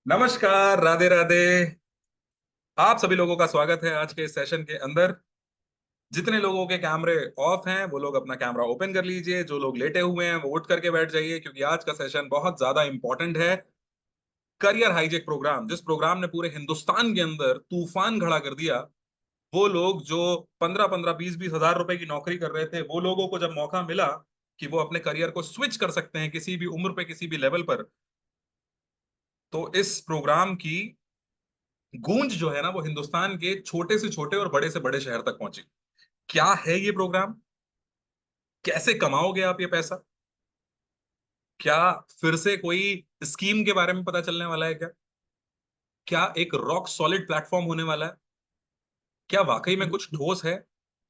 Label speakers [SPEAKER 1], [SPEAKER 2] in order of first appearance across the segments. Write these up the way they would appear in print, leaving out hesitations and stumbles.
[SPEAKER 1] नमस्कार, राधे राधे। आप सभी लोगों का स्वागत है आज के इस सेशन के अंदर। जितने लोगों के कैमरे ऑफ हैं वो लोग अपना कैमरा ओपन कर लीजिए। जो लोग लेटे हुए हैं वो उठ करके बैठ जाइए, क्योंकि आज का सेशन बहुत ज्यादा इंपॉर्टेंट है। करियर हाईजेक प्रोग्राम, जिस प्रोग्राम ने पूरे हिंदुस्तान के अंदर तूफान खड़ा कर दिया। वो लोग जो 15-15, 20-20 हजार रुपए की नौकरी कर रहे थे, वो लोगों को जब मौका मिला कि वो अपने करियर को स्विच कर सकते हैं किसी भी उम्र पे, किसी भी लेवल पर, तो इस प्रोग्राम की गूंज जो है ना वो हिंदुस्तान के छोटे से छोटे और बड़े से बड़े शहर तक पहुंची। क्या है ये प्रोग्राम? कैसे कमाओगे आप ये पैसा? क्या फिर से कोई स्कीम के बारे में पता चलने वाला है क्या? क्या एक रॉक सॉलिड प्लेटफॉर्म होने वाला है? क्या वाकई में कुछ ठोस है?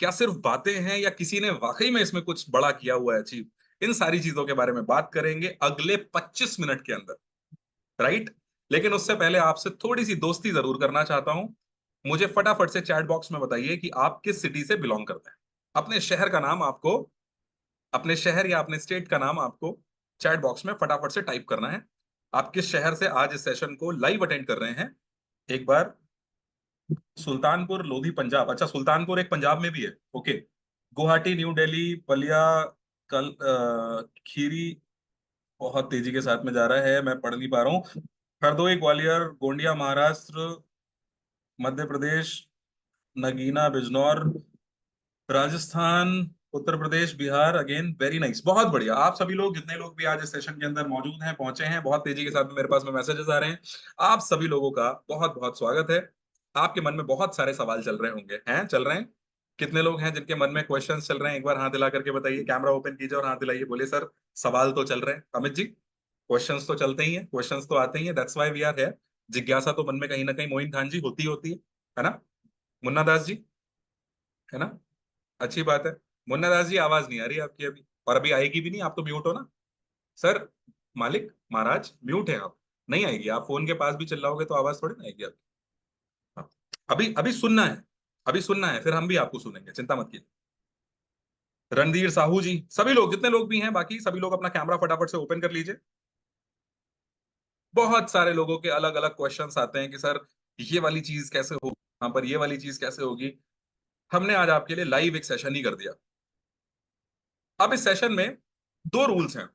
[SPEAKER 1] क्या सिर्फ बातें हैं, या किसी ने वाकई में इसमें कुछ बड़ा किया हुआ है, अचीव? इन सारी चीजों के बारे में बात करेंगे अगले 25 मिनट के अंदर, राइट? लेकिन उससे पहले आपसे थोड़ी सी दोस्ती जरूर करना चाहता हूं। मुझे फटाफट से चैट बॉक्स में बताइए कि आप किस सिटी से बिलोंग करते हैं। अपने शहर का नाम आपको, अपने शहर या अपने स्टेट का नाम आपको चैट बॉक्स में फटाफट से टाइप करना है। आप किस शहर से आज इस सेशन को लाइव अटेंड कर रहे हैं? एक बार। सुल्तानपुर लोधी पंजाब, अच्छा सुल्तानपुर एक पंजाब में भी है, ओके। गुवाहाटी, न्यू दिल्ली, बलिया, कल खीरी बहुत तेजी के साथ में जा रहा है, मैं पढ़ नहीं पा रहा हूँ। Hardoi, Gwalior, Gondia Maharashtra, Madhya Pradesh, Nagina Bijnor, Rajasthan, Uttar Pradesh, Bihar, again very nice, बहुत बढ़िया। आप सभी लोग, जितने लोग भी आज इस सेशन के अंदर मौजूद हैं, पहुंचे हैं, बहुत तेजी के साथ में मेरे पास में मैसेजेस आ रहे हैं। आप सभी लोगों का बहुत बहुत स्वागत है। आपके मन में बहुत सारे सवाल चल रहे होंगे, हैं चल रहे हैं? कितने लोग हैं जिनके मन में क्वेश्चंस चल रहे हैं? एक बार हाथ हिला करके बताइए, कैमरा ओपन कीजिए और हाथ हिलाइए, बोलिए सर सवाल तो चल रहे हैं। अमित जी, क्वेश्चंस तो चलते ही हैं, क्वेश्चंस तो आते ही हैं, दैट्स व्हाई वी आर है। जिज्ञासा तो मन में कहीं ना कहीं, मोइन खान जी, होती है ना? मुन्ना दास जी, है ना? अच्छी बात है। मुन्ना दास जी, आवाज नहीं आ रही आपकी अभी, और अभी आएगी भी नहीं, आप तो म्यूट हो ना सर। मालिक महाराज, म्यूट है आप, नहीं आएगी। आप फोन के पास भी चिल्लाओगे तो आवाज थोड़ी ना आएगी आपकी। हाँ। अभी अभी सुनना है, अभी सुनना है, फिर हम भी आपको सुनेंगे, चिंता मत कीजिए। रणधीर साहू जी, सभी लोग, जितने लोग भी हैं, बाकी सभी लोग अपना कैमरा फटाफट से ओपन कर लीजिए। बहुत सारे लोगों के अलग अलग क्वेश्चंस आते हैं कि सर ये वाली चीज कैसे होगी, यहाँ पर ये वाली चीज कैसे होगी। हमने आज आपके लिए लाइव एक सेशन ही कर दिया। अब इस सेशन में दो रूल्स हैं।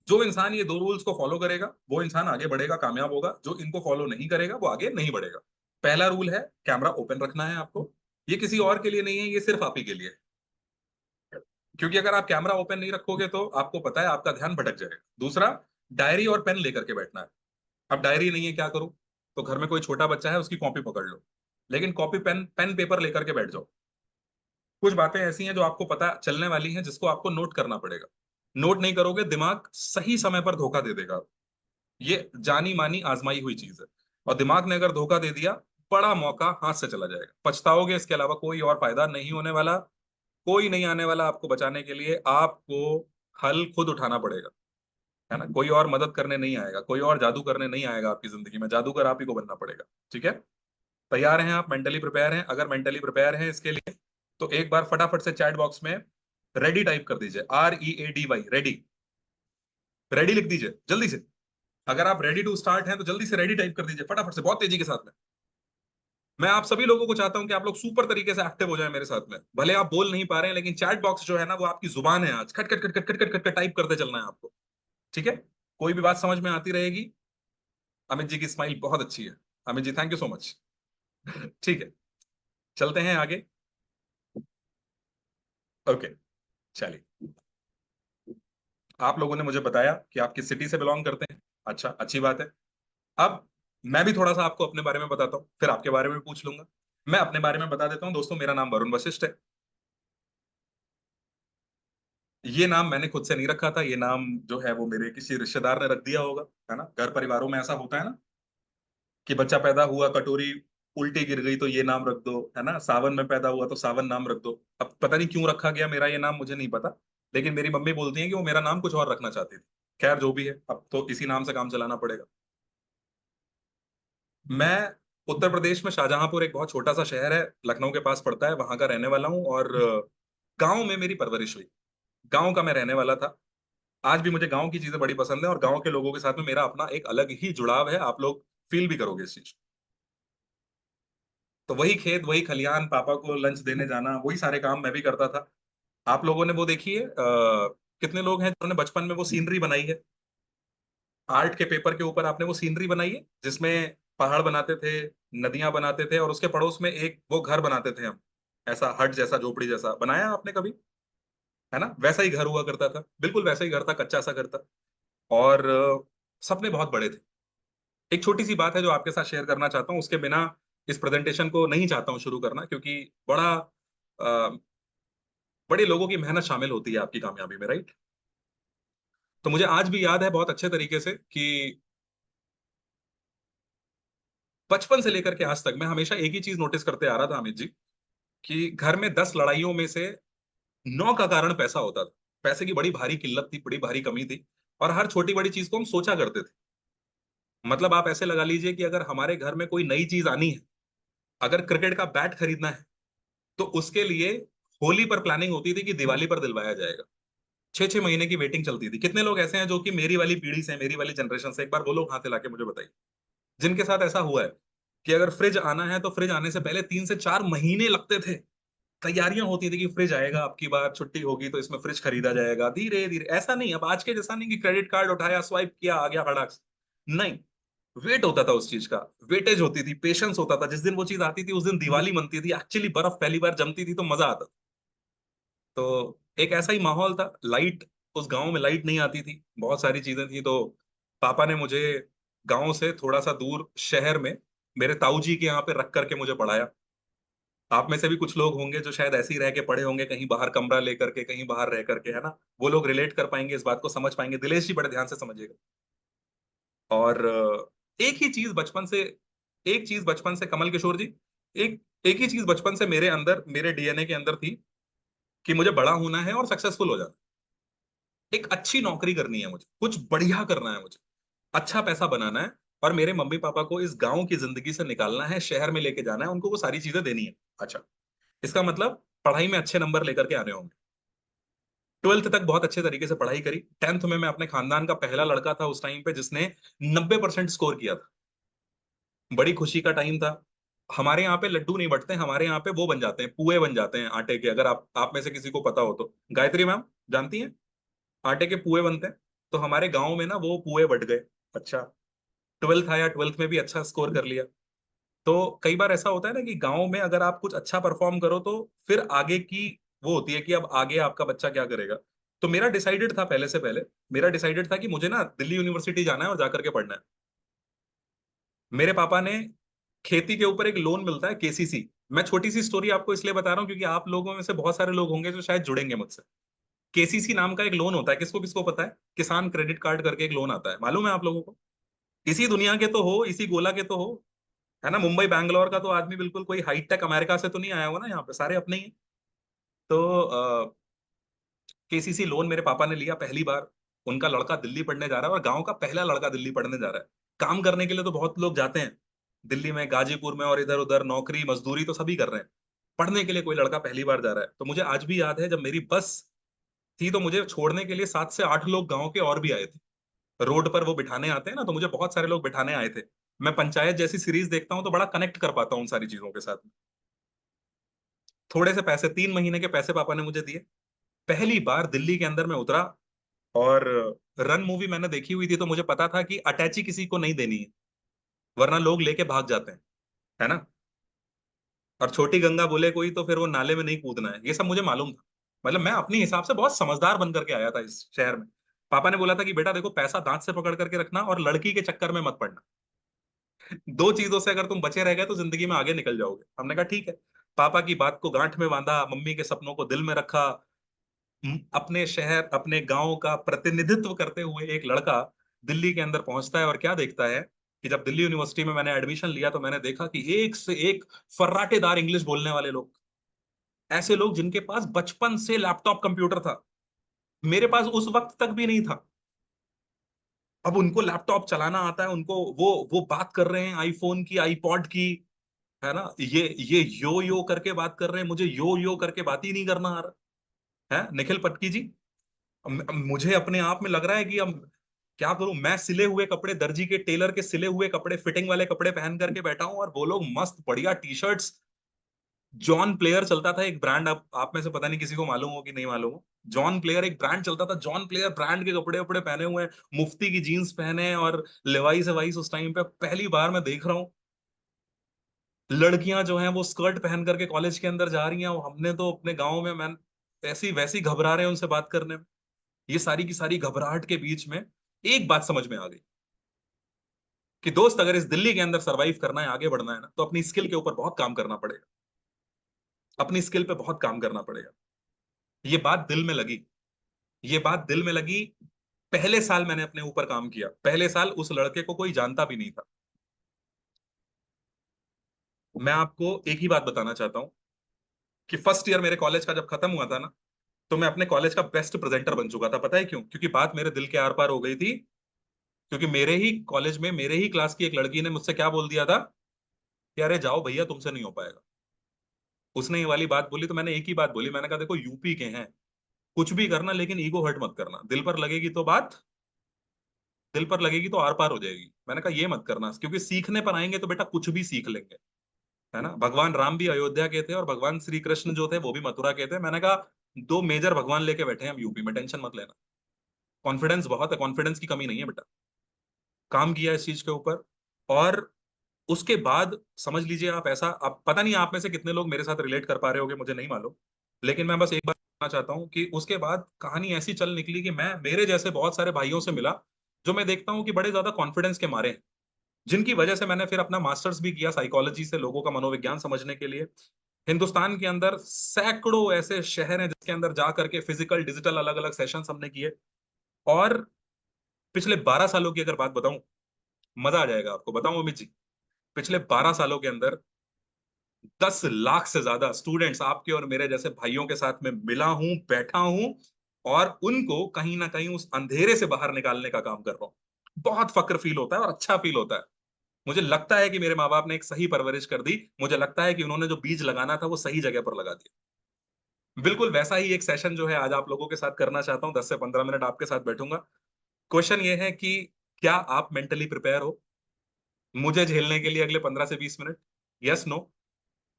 [SPEAKER 1] जो इंसान ये दो रूल्स को फॉलो करेगा वो इंसान आगे बढ़ेगा, कामयाब होगा। जो इनको फॉलो नहीं करेगा वो आगे नहीं बढ़ेगा। पहला रूल है, कैमरा ओपन रखना है आपको। ये किसी और के लिए नहीं है, ये सिर्फ आप ही के लिए है। क्योंकि अगर आप कैमरा ओपन नहीं रखोगे तो आपको पता है आपका ध्यान भटक जाएगा। दूसरा, डायरी और पेन लेकर के बैठना है। अब डायरी नहीं है, क्या करूं? तो घर में कोई छोटा बच्चा है, उसकी कॉपी पकड़ लो। लेकिन कॉपी पेन पेन पेपर लेकर के बैठ जाओ। कुछ बातें ऐसी हैं जो आपको पता चलने वाली हैं, जिसको आपको नोट करना पड़ेगा। नोट नहीं करोगे, दिमाग सही समय पर धोखा दे देगा। ये जानी मानी आजमाई हुई चीज है। और दिमाग ने अगर धोखा दे दिया, बड़ा मौका हाथ से चला जाएगा, पछताओगे। इसके अलावा कोई और फायदा नहीं होने वाला। कोई नहीं आने वाला आपको बचाने के लिए। आपको हल खुद उठाना पड़ेगा, है ना? कोई और मदद करने नहीं आएगा, कोई और जादू करने नहीं आएगा आपकी जिंदगी में। जादूगर आप ही को बनना पड़ेगा। ठीक है? तैयार हैं आप? मेंटली प्रिपेयर हैं? अगर मेंटली प्रिपेयर हैं इसके लिए, तो एक बार फटाफट से चैट बॉक्स में रेडी टाइप कर दीजिए, READY, रेडी। रेडी लिख दीजिए जल्दी से। अगर आप रेडी टू स्टार्ट हैं तो जल्दी से रेडी टाइप कर दीजिए फटाफट से, बहुत तेजी के साथ में। मैं आप सभी लोगों को चाहता हूं कि आप लोग सुपर तरीके से एक्टिव हो जाएं मेरे साथ में। भले आप बोल नहीं पा रहे हैं, लेकिन चैट बॉक्स जो है ना वो आपकी जुबान है। आज खट खट खट खट खट खट खट खट टाइप करते चलना है आपको। ठीक है? कोई भी बात समझ में आती रहेगी। अमित जी की स्माइल बहुत अच्छी है। Amit ji, thank you so much. ठीक है, चलते हैं आगे। ओके, चलिए। आप लोगों ने मुझे बताया कि आप किस सिटी से बिलोंग करते हैं। अच्छा, अच्छी बात है। अब मैं भी थोड़ा सा आपको अपने बारे में बताता हूँ, फिर आपके बारे में भी पूछ लूंगा। मैं अपने बारे में बता देता हूँ दोस्तों, मेरा नाम वरुण वशिष्ठ है। ये नाम मैंने खुद से नहीं रखा था, ये नाम जो है वो मेरे किसी रिश्तेदार ने रख दिया होगा, है ना? घर परिवारों में ऐसा होता है ना कि बच्चा पैदा हुआ, कटोरी उल्टी गिर गई तो ये नाम रख दो, है ना? सावन में पैदा हुआ तो सावन नाम रख दो। अब पता नहीं क्यों रखा गया मेरा ये नाम, मुझे नहीं पता। लेकिन मेरी मम्मी बोलती है कि वो मेरा नाम कुछ और रखना चाहती थी। खैर जो भी है, अब तो इसी नाम से काम चलाना पड़ेगा। मैं उत्तर प्रदेश में शाहजहांपुर, एक बहुत छोटा सा शहर है, लखनऊ के पास पड़ता है, वहां का रहने वाला हूँ। और गांव में मेरी परवरिश हुई, गांव का मैं रहने वाला था। आज भी मुझे गांव की चीजें बड़ी पसंद है, और गांव के लोगों के साथ में मेरा अपना एक अलग ही जुड़ाव है। आप लोग फील भी करोगे इस चीज। तो वही खेत, वही खलियान, पापा को लंच देने जाना, वही सारे काम मैं भी करता था। आप लोगों ने वो देखी है, कितने लोग हैं जिन्होंने बचपन में वो सीनरी बनाई है, आर्ट के पेपर के ऊपर आपने वो सीनरी बनाई है जिसमें पहाड़ बनाते थे, नदियां बनाते थे, और उसके पड़ोस में एक वो घर बनाते थे हम, ऐसा हट जैसा, झोपड़ी जैसा बनाया आपने कभी? है ना, वैसा ही घर हुआ करता था, बिल्कुल वैसा ही घर था, कच्चा सा घर था। और सपने बहुत बड़े थे। एक छोटी सी बात है जो आपके साथ शेयर करना चाहता हूँ, उसके बिना इस प्रेजेंटेशन को नहीं चाहता हूँ शुरू करना, क्योंकि बड़ा बड़े लोगों की मेहनत शामिल होती है आपकी कामयाबी में, राइट? तो मुझे आज भी याद है बहुत अच्छे तरीके से कि बचपन से लेकर के आज तक मैं हमेशा एक ही चीज नोटिस करते आ रहा था अमित जी, कि घर में 10 लड़ाइयों में से 9 का कारण पैसा होता था। पैसे की बड़ी भारी किल्लत थी, बड़ी भारी कमी थी, और हर छोटी बड़ी चीज को हम सोचा करते थे। मतलब आप ऐसे लगा लीजिए कि अगर हमारे घर में कोई नई चीज आनी है, अगर क्रिकेट का बैट खरीदना है, तो उसके लिए होली पर प्लानिंग होती थी कि दिवाली पर दिलवाया जाएगा। 6 6 महीने की वेटिंग चलती थी। कितने लोग ऐसे हैं जो कि मेरी वाली पीढ़ी से, मेरी वाली जनरेशन से, एक बार वो लोग हाथ हिला के मुझे बताइए, जिनके साथ ऐसा हुआ है कि अगर फ्रिज आना है तो फ्रिज आने से पहले 3 से 4 महीने लगते थे। तैयारियां होती थी कि फ्रिज आएगा, आपकी बार छुट्टी होगी तो इसमें फ्रिज खरीदा जाएगा, धीरे धीरे। ऐसा नहीं, अब आज के जैसा नहीं कि क्रेडिट कार्ड उठाया, स्वाइप किया, आ गया फटाक से। नहीं, वेट होता था उस चीज का, वेटेज होती थी, पेशेंस होता था। जिस दिन वो चीज आती थी उस दिन दिवाली मनती थी, एक्चुअली बर्फ पहली बार जमती थी तो मजा आता था। तो एक ऐसा ही माहौल था। लाइट, उस गांव में लाइट नहीं आती थी, बहुत सारी चीजें थी। तो पापा ने मुझे गांव से थोड़ा सा दूर शहर में मेरे ताऊ जी के यहाँ पे रख करके मुझे पढ़ाया। आप में से भी कुछ लोग होंगे जो शायद ऐसे ही रह के पढ़े होंगे, कहीं बाहर कमरा लेकर के, कहीं बाहर रह करके, है ना। वो लोग रिलेट कर पाएंगे, इस बात को समझ पाएंगे। दिलेश जी बड़े ध्यान से समझिएगा। और एक ही चीज बचपन से, एक चीज बचपन से, कमल किशोर जी, एक एक ही चीज बचपन से मेरे अंदर, मेरे डीएनए के अंदर थी, कि मुझे बड़ा होना है और सक्सेसफुल हो जाना है। एक अच्छी नौकरी करनी है मुझे, कुछ बढ़िया करना है मुझे, अच्छा पैसा बनाना है, और मेरे मम्मी पापा को इस गांव की जिंदगी से निकालना है, शहर में लेके जाना है, उनको वो सारी चीजें देनी है। अच्छा, इसका मतलब पढ़ाई में अच्छे नंबर लेकर के आने होंगे। 12th तक बहुत अच्छे तरीके से पढ़ाई करी। 10th में मैं अपने खानदान का पहला लड़का था उस टाइम पे जिसने 90% स्कोर किया था। बड़ी खुशी का टाइम था। हमारे यहाँ पे लड्डू नहीं बटते, हमारे यहाँ पे वो बन जाते हैं, पुए बन जाते हैं आटे के। अगर आप में से किसी को पता हो तो, गायत्री मैम जानती हैं, आटे के पुए बनते हैं। तो हमारे गांव में ना वो पुए बट गए। अच्छा, 12th आया, 12th में भी अच्छा स्कोर कर लिया। तो कई बार ऐसा होता है ना कि गांव में अगर आप कुछ अच्छा परफॉर्म करो तो फिर आगे की वो होती है कि अब आगे आपका बच्चा क्या करेगा। तो मेरा डिसाइडेड था, पहले से पहले मेरा डिसाइडेड था कि मुझे ना दिल्ली यूनिवर्सिटी जाना है और जाकर के पढ़ना है। मेरे पापा ने, खेती के ऊपर एक लोन मिलता है केसीसी। मैं छोटी सी स्टोरी आपको इसलिए बता रहा हूँ क्योंकि आप लोगों में से बहुत सारे लोग होंगे जो शायद जुड़ेंगे मुझसे। केसीसी नाम का एक लोन होता है, किसको किसको पता है? किसान क्रेडिट कार्ड करके एक लोन आता है, मालूम है आप लोगों को? इसी दुनिया के तो हो, इसी गोला के तो हो, है ना। मुंबई बैंगलोर का तो आदमी बिल्कुल कोई हाईटेक अमेरिका से तो नहीं आया हुआ ना, यहाँ पे सारे अपने ही हैं। तो केसीसी लोन मेरे पापा ने लिया पहली बार। उनका लड़का दिल्ली पढ़ने जा रहा है, और गांव का पहला लड़का दिल्ली पढ़ने जा रहा है। काम करने के लिए तो बहुत लोग जाते हैं दिल्ली में, गाजीपुर में, और इधर उधर नौकरी मजदूरी तो सभी कर रहे हैं। पढ़ने के लिए कोई लड़का पहली बार जा रहा है। तो मुझे आज भी याद है जब मेरी बस थी तो मुझे छोड़ने के लिए 7 से 8 लोग गांव के और भी आए थे। रोड पर वो बिठाने आते हैं ना, तो मुझे बहुत सारे लोग बिठाने आए थे। मैं पंचायत जैसी सीरीज देखता हूँ तो बड़ा कनेक्ट कर पाता हूँ उन सारी चीजों के साथ। थोड़े से पैसे, 3 महीने के पैसे पापा ने मुझे दिए। पहली बार दिल्ली के अंदर मैं उतरा। और रन मूवी मैंने देखी हुई थी तो मुझे पता था कि अटैची किसी को नहीं देनी है, वरना लोग लेके भाग जाते हैं, है ना। और छोटी गंगा बोले कोई तो फिर वो नाले में नहीं कूदना है, ये सब मुझे मालूम था। मतलब मैं अपने हिसाब से बहुत समझदार बन करके आया था इस शहर में। पापा ने बोला था कि बेटा देखो, पैसा दांत से पकड़ करके रखना और लड़की के चक्कर में मत पड़ना। दो चीजों से अगर तुम बचे रह गए तो जिंदगी में आगे निकल जाओगे। हमने कहा ठीक है। पापा की बात को गांठ में बांधा, मम्मी के सपनों को दिल में रखा। अपने शहर, अपने गांव का प्रतिनिधित्व करते हुए एक लड़का दिल्ली के अंदर पहुंचता है, और क्या देखता है कि जब दिल्ली यूनिवर्सिटी में मैंने एडमिशन लिया तो मैंने देखा कि एक से एक फर्राटेदार इंग्लिश बोलने वाले लोग, ऐसे लोग जिनके पास बचपन से लैपटॉप कंप्यूटर था। मेरे पास उस वक्त तक भी नहीं था। अब उनको लैपटॉप चलाना आता है, उनको वो बात कर रहे हैं आईफोन की, आईपॉड की, है ना। ये यो करके बात कर रहे हैं, मुझे यो करके बात ही नहीं करना आ रहा है। निखिल पटकी जी, मुझे अपने आप में लग रहा है कि अब क्या करूं मैं, सिले हुए कपड़े, दर्जी के टेलर के सिले हुए कपड़े, फिटिंग वाले कपड़े पहन करके बैठा हूं, और वो लोग मस्त बढ़िया टी शर्ट्स। जॉन प्लेयर चलता था एक ब्रांड, आप में से पता नहीं किसी को मालूम हो कि नहीं मालूम हो। जॉन प्लेयर एक ब्रांड चलता था, जॉन प्लेयर ब्रांड के कपड़े वपड़े पहने हुए हैं, मुफ्ती की जीन्स पहने हैं, और लेवाइस वाइस उस टाइम पे पहली बार मैं देख रहा हूँ। लड़कियां जो हैं वो स्कर्ट पहन करके कॉलेज के अंदर जा रही हैं, और हमने तो अपने गांव में, मैं ऐसी वैसी घबरा रहे हैं उनसे बात करने में। ये सारी की सारी घबराहट के बीच में एक बात समझ में आ गई कि दोस्त, अगर इस दिल्ली के अंदर सरवाइव करना है, आगे बढ़ना है ना, तो अपनी स्किल के ऊपर बहुत काम करना पड़ेगा। अपनी स्किल पे बहुत काम करना पड़ेगा। ये बात दिल में लगी, ये बात दिल में लगी। पहले साल मैंने अपने ऊपर काम किया, पहले साल उस लड़के को कोई जानता भी नहीं था। मैं आपको एक ही बात बताना चाहता हूं कि फर्स्ट ईयर मेरे कॉलेज का जब खत्म हुआ था ना, तो मैं अपने कॉलेज का बेस्ट प्रेजेंटर बन चुका था। पता है क्यों? क्योंकि बात मेरे दिल के आर पार हो गई थी। क्योंकि मेरे ही कॉलेज में मेरे ही क्लास की एक लड़की ने मुझसे क्या बोल दिया था कि अरे जाओ भैया, तुमसे नहीं हो पाएगा। उसने ये वाली बात बोली, तो मैंने एक ही बात बोली, मैंने कहा देखो यूपी के हैं, कुछ भी करना लेकिन ईगो हर्ट मत करना। दिल पर लगेगी तो बात, दिल पर लगेगी तो आर पार हो जाएगी। मैंने कहा ये मत करना, क्योंकि सीखने पर आएंगे तो बेटा कुछ भी सीख लेंगे, है ना। भगवान राम भी अयोध्या के थे, और भगवान श्री कृष्ण जो थे वो भी मथुरा के थे। मैंने कहा दो मेजर भगवान लेके बैठे हैं हम यूपी में, टेंशन मत लेना। कॉन्फिडेंस बहुत है, कॉन्फिडेंस की कमी नहीं है बेटा। काम किया इस चीज के ऊपर। और उसके बाद समझ लीजिए आप, ऐसा, आप पता नहीं आप में से कितने लोग मेरे साथ रिलेट कर पा रहे होगे, मुझे नहीं मालूम। लेकिन मैं बस एक बात कहना चाहता हूँ कि उसके बाद कहानी ऐसी चल निकली कि मैं मेरे जैसे बहुत सारे भाइयों से मिला, जो मैं देखता हूँ कि बड़े ज्यादा कॉन्फिडेंस के मारे हैं, जिनकी वजह से मैंने फिर अपना मास्टर्स भी किया साइकोलॉजी से, लोगों का मनोविज्ञान समझने के लिए। हिंदुस्तान के अंदर सैकड़ों ऐसे शहर हैं जिसके अंदर जा करके फिजिकल डिजिटल अलग अलग सेशंस हमने किए। और पिछले 12 सालों की अगर बात बताऊं, मजा आ जाएगा आपको। बताऊं अमित जी, पिछले 12 सालों के अंदर 10 लाख से ज्यादा स्टूडेंट्स आपके और मेरे जैसे भाइयों के साथ में मिला हूं, बैठा हूं, और उनको कहीं ना कहीं उस अंधेरे से बाहर निकालने का काम कर रहा हूं। बहुत फक्र फील होता है और अच्छा फील होता है। मुझे लगता है कि मेरे माँ बाप ने एक सही परवरिश कर दी। मुझे लगता है कि उन्होंने जो बीज लगाना था वो सही जगह पर लगा दिया। बिल्कुल वैसा ही एक सेशन जो है आज आप लोगों के साथ करना चाहता हूँ। 10 से 15 मिनट आपके साथ बैठूंगा। क्वेश्चन ये है कि क्या आप मेंटली प्रिपेयर हो मुझे झेलने के लिए अगले 15 से 20 मिनट? Yes no?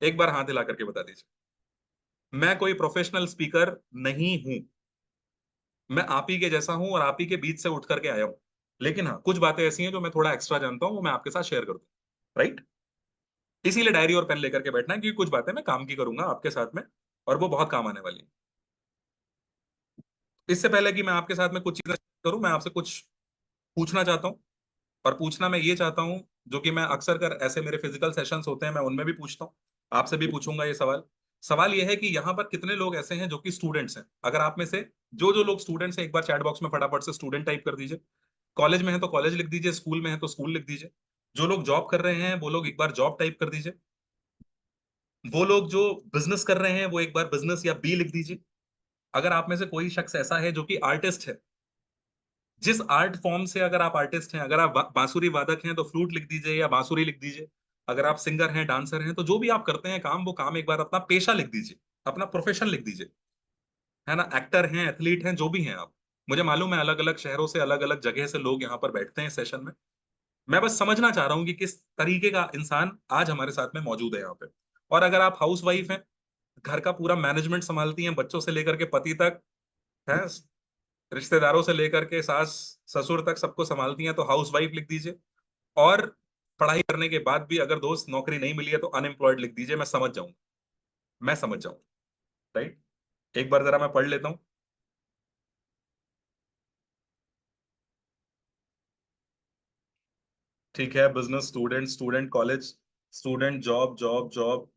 [SPEAKER 1] एक बार हाथ हिला करके बता दीजिए। मैं कोई प्रोफेशनल स्पीकर नहीं हूं, मैं आप ही के जैसा हूं, और आप ही के बीच से उठ करके आया हूं। लेकिन हाँ, कुछ बातें ऐसी हैं जो मैं थोड़ा एक्स्ट्रा जानता हूं, वो मैं आपके साथ शेयर कर दूं। राइट? इसीलिए डायरी और पेन लेकर के बैठना है, क्योंकि कुछ बातें मैं काम की करूंगा आपके साथ में, और वो बहुत काम आने वाली है। इससे पहले कि मैं आपके साथ में कुछ चीजें करूं, मैं आपसे कुछ पूछना चाहता हूं। और पूछना मैं ये चाहता हूं, जो कि मैं अक्सर कर ऐसे मेरे फिजिकल सेशंस होते हैं मैं उनमें भी पूछता हूँ, आपसे भी पूछूंगा ये सवाल। सवाल ये है कि यहाँ पर कितने लोग ऐसे हैं जो कि स्टूडेंट्स हैं? अगर आप में से जो जो लोग स्टूडेंट्स हैं, एक बार चैट बॉक्स में फटाफट से स्टूडेंट टाइप कर दीजिए। कॉलेज में है तो कॉलेज लिख दीजिए, स्कूल में है तो स्कूल लिख दीजिए। जो लोग जॉब कर रहे हैं वो लोग एक बार जॉब टाइप कर दीजिए। वो लोग जो बिजनेस कर रहे हैं वो एक बार बिजनेस या बी लिख दीजिए। अगर आप में से कोई शख्स ऐसा है जो कि आर्टिस्ट है, जिस आर्ट फॉर्म से, अगर आप आर्टिस्ट हैं, अगर आप बांसुरी वादक हैं तो फ्लूट लिख दीजिए या बांसुरी लिख दीजिए। अगर आप सिंगर हैं, डांसर हैं, तो जो भी आप करते हैं काम, वो काम एक बार अपना पेशा लिख दीजिए, अपना प्रोफेशन लिख दीजिए, है ना। एक्टर हैं, एथलीट हैं, जो भी हैं आप। मुझे मालूम है अलग अलग शहरों से, अलग अलग जगह से लोग यहाँ पर बैठते हैं सेशन में। मैं बस समझना चाह रहा हूँ कि किस तरीके का इंसान आज हमारे साथ में मौजूद है यहाँ पे। और अगर आप हाउस वाइफ हैं, घर का पूरा मैनेजमेंट संभालती हैं, बच्चों से लेकर के पति तक, है, रिश्तेदारों से लेकर के सास ससुर तक सबको संभालती हैं, तो हाउस वाइफ लिख दीजिए। और पढ़ाई करने के बाद भी अगर दोस्त नौकरी नहीं मिली है तो अनएम्प्लॉयड लिख दीजिए, मैं समझ जाऊं, मैं समझ जाऊं। राइट? एक बार जरा मैं पढ़ लेता हूं। ठीक है, business, student, student college, student job, job job,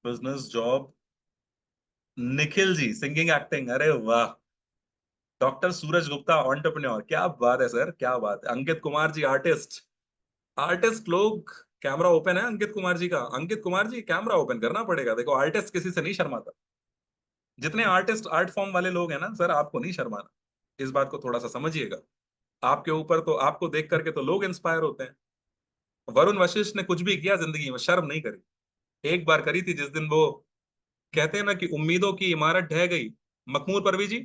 [SPEAKER 1] business job. Nikhil ji singing acting, अरे वाह। डॉक्टर सूरज गुप्ता एंटरप्रेन्योर, क्या बात है सर, क्या बात है। अंकित कुमार जी आर्टिस्ट, आर्टिस्ट लोग, कैमरा ओपन है अंकित कुमार जी का। अंकित कुमार जी कैमरा ओपन करना पड़ेगा, देखो आर्टिस्ट किसी से नहीं शर्माता। जितने आर्टिस्ट आर्ट फॉर्म वाले लोग हैं ना सर, आपको नहीं शर्माना। इस बात को थोड़ा सा समझिएगा। आपके ऊपर तो, आपको देख करके तो लोग इंस्पायर होते हैं। वरुण वशिष्ठ ने कुछ भी किया जिंदगी में, शर्म नहीं करी। एक बार करी थी जिस दिन वो, कहते हैं ना कि उम्मीदों की इमारत ढह गई। मखमूर परवी जी,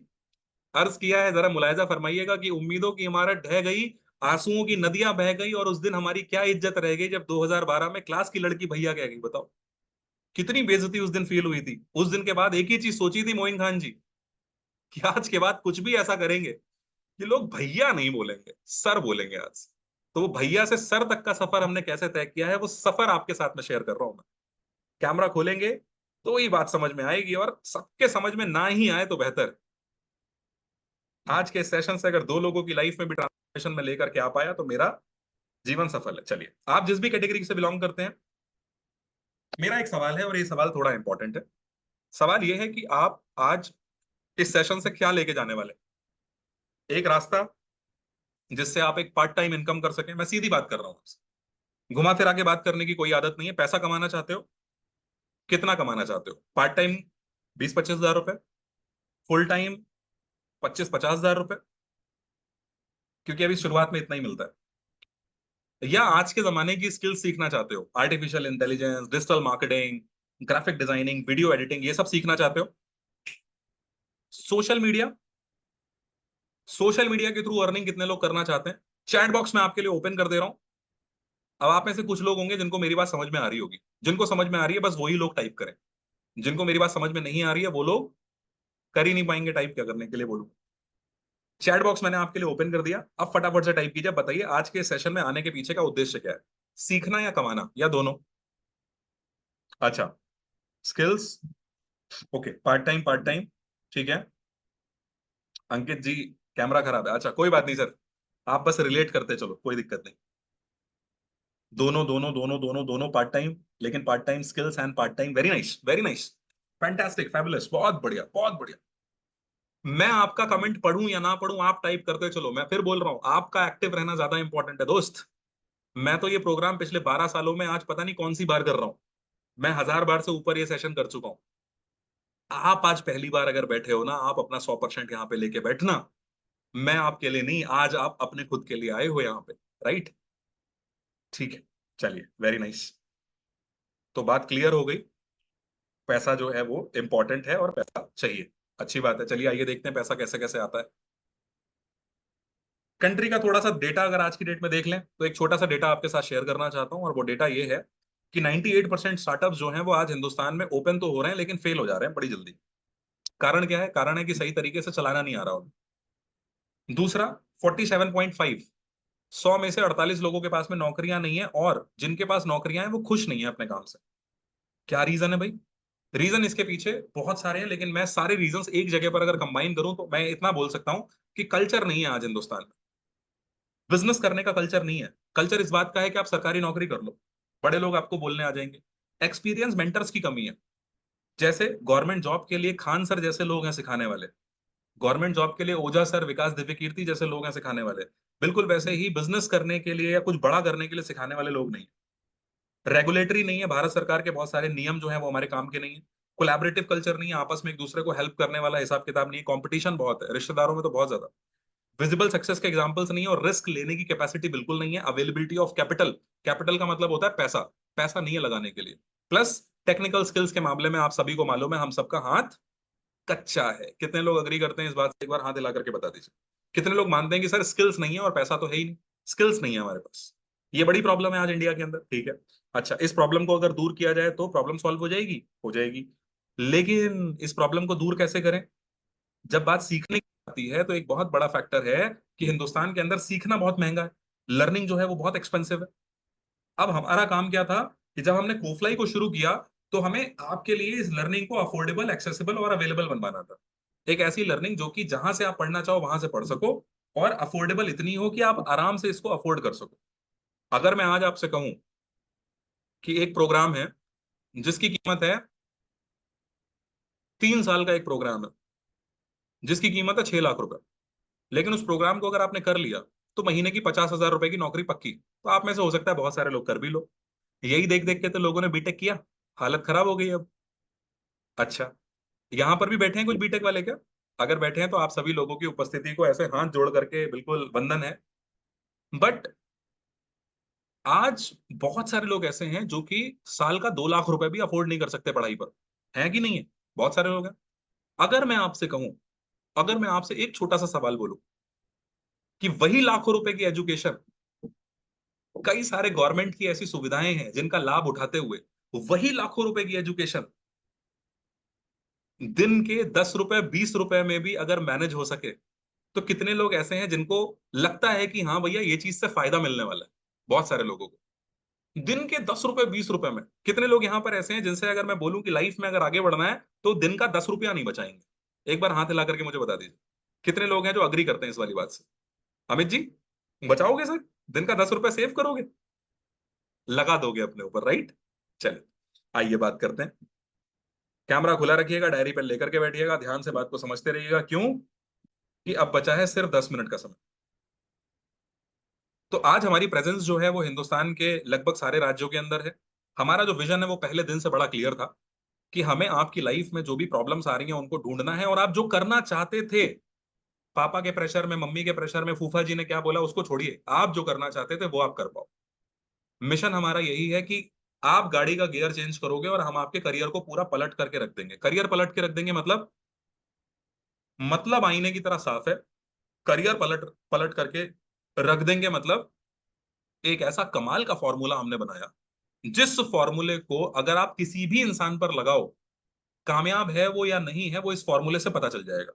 [SPEAKER 1] अर्ज किया है, जरा मुलायजा फरमाइएगा कि उम्मीदों की इमारत ढह गई, आंसुओं की नदियां बह गई, और उस दिन हमारी क्या इज्जत रह गई जब 2012 में क्लास की लड़की भैया कह गई। बताओ कितनी बेइज्जती उस दिन फील हुई थी। उस दिन के बाद एक ही चीज सोची थी मोइन खान जी, कि आज के बाद कुछ भी ऐसा करेंगे कि लोग भैया नहीं बोलेंगे, सर बोलेंगे आज। तो वो भैया से सर तक का सफर हमने कैसे तय किया है, वो सफर आपके साथ में शेयर कर रहा हूं मैं। कैमरा खोलेंगे तो ही बात समझ में आएगी, और सबके समझ में ना ही आए तो बेहतर। आज के सेशन से अगर दो लोगों की लाइफ में भी ट्रांसफॉर्मेशन में लेकर के आ पाया तो मेरा जीवन सफल है। चलिए, आप जिस भी कैटेगरी से बिलोंग करते हैं, मेरा एक सवाल है और ये सवाल थोड़ा इंपॉर्टेंट है। सवाल ये है कि आप आज इस सेशन से क्या लेके जाने वाले हैं? एक रास्ता जिससे आप एक पार्ट टाइम इनकम कर सकें। मैं सीधी बात कर रहा हूं आपसे, घुमा फिरा के बात करने की कोई आदत नहीं है। पैसा कमाना चाहते हो, कितना कमाना चाहते हो? पार्ट टाइम 20-25 हजार रुपए, फुल टाइम 25-50 हजार रुपए, क्योंकि अभी शुरुआत में इतना ही मिलता है। या आज के जमाने की स्किल सीखना चाहते हो, artificial intelligence, digital marketing, graphic designing, video editing, ये सब सीखना चाहते हो? सोशल मीडिया, सोशल मीडिया के थ्रू अर्निंग कितने लोग करना चाहते हैं? चैट बॉक्स में आपके लिए ओपन कर दे रहा हूं। अब आप में से कुछ लोग होंगे जिनको मेरी बात समझ में आ रही होगी, जिनको समझ में आ रही है बस वही लोग टाइप करें, जिनको मेरी बात समझ में नहीं आ रही है वो लोग कर ही नहीं पाएंगे टाइप। क्या करने के लिए बोलूं? चैट बॉक्स मैंने आपके लिए ओपन कर दिया, अब फटाफट से टाइप कीजिए, बताइए आज के सेशन में आने के पीछे का उद्देश्य क्या है? सीखना या कमाना, या दोनों? अच्छा, skills, okay, part time, part time, ठीक है। अंकित जी, कैमरा खराब है, अच्छा कोई बात नहीं सर, आप बस रिलेट करते चलो, कोई दिक्कत नहीं। दोनों दोनों दोनों दोनों दोनों पार्ट टाइम, लेकिन part time skills and part time, very nice, very nice, fantastic, fabulous, बहुत बढ़िया, बहुत बढ़िया। मैं आपका कमेंट पढ़ूं या ना पढ़ूं, आप टाइप करते चलो। मैं फिर बोल रहा हूं, आपका एक्टिव रहना ज्यादा इंपॉर्टेंट है दोस्त। मैं तो ये प्रोग्राम पिछले 12 सालों में आज पता नहीं कौन सी बार कर रहा हूं। मैं 1000 बार से ऊपर ये सेशन कर चुका हूं। आप आज पहली बार अगर बैठे हो ना, आप अपना 100% यहाँ पे लेके बैठना। मैं आपके लिए नहीं, आज आप अपने खुद के लिए आए हो यहाँ पे, राइट? ठीक है, चलिए, वेरी नाइस। तो बात क्लियर हो गई, पैसा जो है वो इंपॉर्टेंट है और पैसा चाहिए, अच्छी बात है। चलिए आइए देखते हैं पैसा कैसे कैसे आता है। कंट्री का थोड़ा सा डेटा अगर आज की डेट में देख लें, तो एक छोटा सा डेटा आपके साथ शेयर करना चाहता हूं, और वो डेटा ये है कि 98% स्टार्टअप्स जो हैं वो आज हिंदुस्तान में ओपन तो हो रहे हैं, लेकिन फेल हो जा रहे हैं बड़ी जल्दी। कारण क्या है? कारण है कि सही तरीके से चलाना नहीं आ रहा उन्हें। दूसरा, 47.5, 100 में से 48 लोगों के पास में नौकरियां नहीं है, और जिनके पास नौकरियां हैं वो खुश नहीं है अपने काम से। क्या रीजन है भाई? रीजन इसके पीछे बहुत सारे हैं, लेकिन मैं सारे रीजंस एक जगह पर अगर कंबाइन करूं तो मैं इतना बोल सकता हूं कि कल्चर नहीं है आज हिंदुस्तान में। बिजनेस करने का कल्चर नहीं है। कल्चर इस बात का है कि आप सरकारी नौकरी कर लो, बड़े लोग आपको बोलने आ जाएंगे। एक्सपीरियंस मेंटर्स की कमी है। जैसे गवर्नमेंट जॉब के लिए खान सर जैसे लोग हैं सिखाने वाले, गवर्नमेंट जॉब के लिए ओझा सर, विकास दिव्य कीर्ति जैसे लोग हैं सिखाने वाले, बिल्कुल वैसे ही बिजनेस करने के लिए या कुछ बड़ा करने के लिए सिखाने वाले लोग नहीं। रेगुलेटरी नहीं है, भारत सरकार के बहुत सारे नियम जो है वो हमारे काम के नहीं है। कोलैबोरेटिव कल्चर नहीं है, आपस में एक दूसरे को हेल्प करने वाला हिसाब किताब नहीं है। कंपटीशन बहुत है, रिश्तेदारों में तो बहुत ज्यादा। विजिबल सक्सेस के एग्जांपल्स नहीं है, और रिस्क लेने की कैपेसिटी बिल्कुल नहीं है। अवेलेबिलिटी ऑफ कैपिटल, कैपिटल का मतलब होता है पैसा, पैसा नहीं है लगाने के लिए। प्लस टेक्निकल स्किल्स के मामले में आप सभी को मालूम है हम सबका हाथ कच्चा है। कितने लोग अग्री करते हैं इस बात से? एक बार हाथ हिला करके बता दीजिए। कितने लोग मानते हैं कि सर स्किल्स नहीं है और पैसा तो है ही नहीं? स्किल्स नहीं है हमारे पास, ये बड़ी प्रॉब्लम है आज इंडिया के अंदर, ठीक है। अच्छा, इस प्रॉब्लम को अगर दूर किया जाए तो प्रॉब्लम सॉल्व हो जाएगी, हो जाएगी। लेकिन इस प्रॉब्लम को दूर कैसे करें? जब बात सीखने की आती है तो एक बहुत बड़ा फैक्टर है कि हिंदुस्तान के अंदर सीखना बहुत महंगा है। लर्निंग जो है वो बहुत एक्सपेंसिव है। अब हमारा काम क्या था कि जब हमने कोफलाई को शुरू किया, तो हमें आपके लिए इस लर्निंग को अफोर्डेबल, एक्सेसिबल और अवेलेबल बनवाना था। एक ऐसी लर्निंग जो कि जहां से आप पढ़ना चाहो वहां से पढ़ सको, और अफोर्डेबल इतनी हो कि आप आराम से इसको अफोर्ड कर सको। अगर मैं आज आपसे कहूं कि एक प्रोग्राम है जिसकी कीमत है, 3 साल का एक प्रोग्राम है जिसकी कीमत है 6 लाख रुपए, लेकिन उस प्रोग्राम को अगर आपने कर लिया तो महीने की 50 हजार रुपए की नौकरी पक्की। तो आप में से हो सकता है बहुत सारे लोग कर भी लो। यही देख देख के तो लोगों ने बीटेक किया, हालत खराब हो गई अब। अच्छा, यहाँ पर भी बैठे हैं कुछ बीटेक वाले क्या? अगर बैठे हैं तो आप सभी लोगों की उपस्थिति को ऐसे हाथ जोड़ करके बिल्कुल वंदन है। बट आज बहुत सारे लोग ऐसे हैं जो कि साल का 2 लाख रुपए भी अफोर्ड नहीं कर सकते पढ़ाई पर, है कि नहीं है? बहुत सारे लोग हैं। अगर मैं आपसे कहूं अगर मैं आपसे एक छोटा सा सवाल बोलूं कि वही लाखों रुपए की एजुकेशन, कई सारे गवर्नमेंट की ऐसी सुविधाएं हैं जिनका लाभ उठाते हुए वही लाखों रुपए की एजुकेशन दिन के 10 रुपए 20 रुपए में भी अगर मैनेज हो सके, तो कितने लोग ऐसे हैं जिनको लगता है कि हाँ भैया ये चीज से फायदा मिलने वाला है। बहुत सारे लोगों को दिन के 10 रुपए 20 रुपए में, कितने लोग यहाँ पर ऐसे हैं जिनसे अगर मैं बोलूं कि लाइफ में अगर आगे बढ़ना है तो दिन का 10 रुपया नहीं बचाएंगे। एक बार हाथ हिला करके मुझे बता दीजिए कितने लोग हैं जो अग्री करते हैं इस वाली बात से। अमित जी, बचाओगे सर? दिन का 10 रुपया सेव करोगे, लगा दोगे अपने ऊपर, राइट? चलिए आइए बात करते हैं। कैमरा खुला रखिएगा, डायरी पेन लेकर के बैठिएगा, ध्यान से बात को समझते रहिएगा। क्यों? कि अब बचा है सिर्फ 10 मिनट का समय। तो आज हमारी प्रेजेंस जो है वो हिंदुस्तान के लगभग सारे राज्यों के अंदर है। हमारा जो विजन है वो पहले दिन से बड़ा क्लियर था कि हमें आपकी लाइफ में जो भी प्रॉब्लम्स आ रही हैं उनको ढूंढना है, और आप जो करना चाहते थे, पापा के प्रेशर में, मम्मी के प्रेशर में, फूफा जी ने क्या बोला उसको छोड़िए, आप जो करना चाहते थे वो आप कर पाओ। मिशन हमारा यही है कि आप गाड़ी का गियर चेंज करोगे और हम आपके करियर को पूरा पलट करके रख देंगे। करियर पलट के रख देंगे मतलब आईने की तरह साफ है। करियर पलट पलट करके रख देंगे मतलब एक ऐसा कमाल का फॉर्मूला हमने बनाया, जिस फॉर्मूले को अगर आप किसी भी इंसान पर लगाओ, कामयाब है वो या नहीं है वो इस फॉर्मूले से पता चल जाएगा।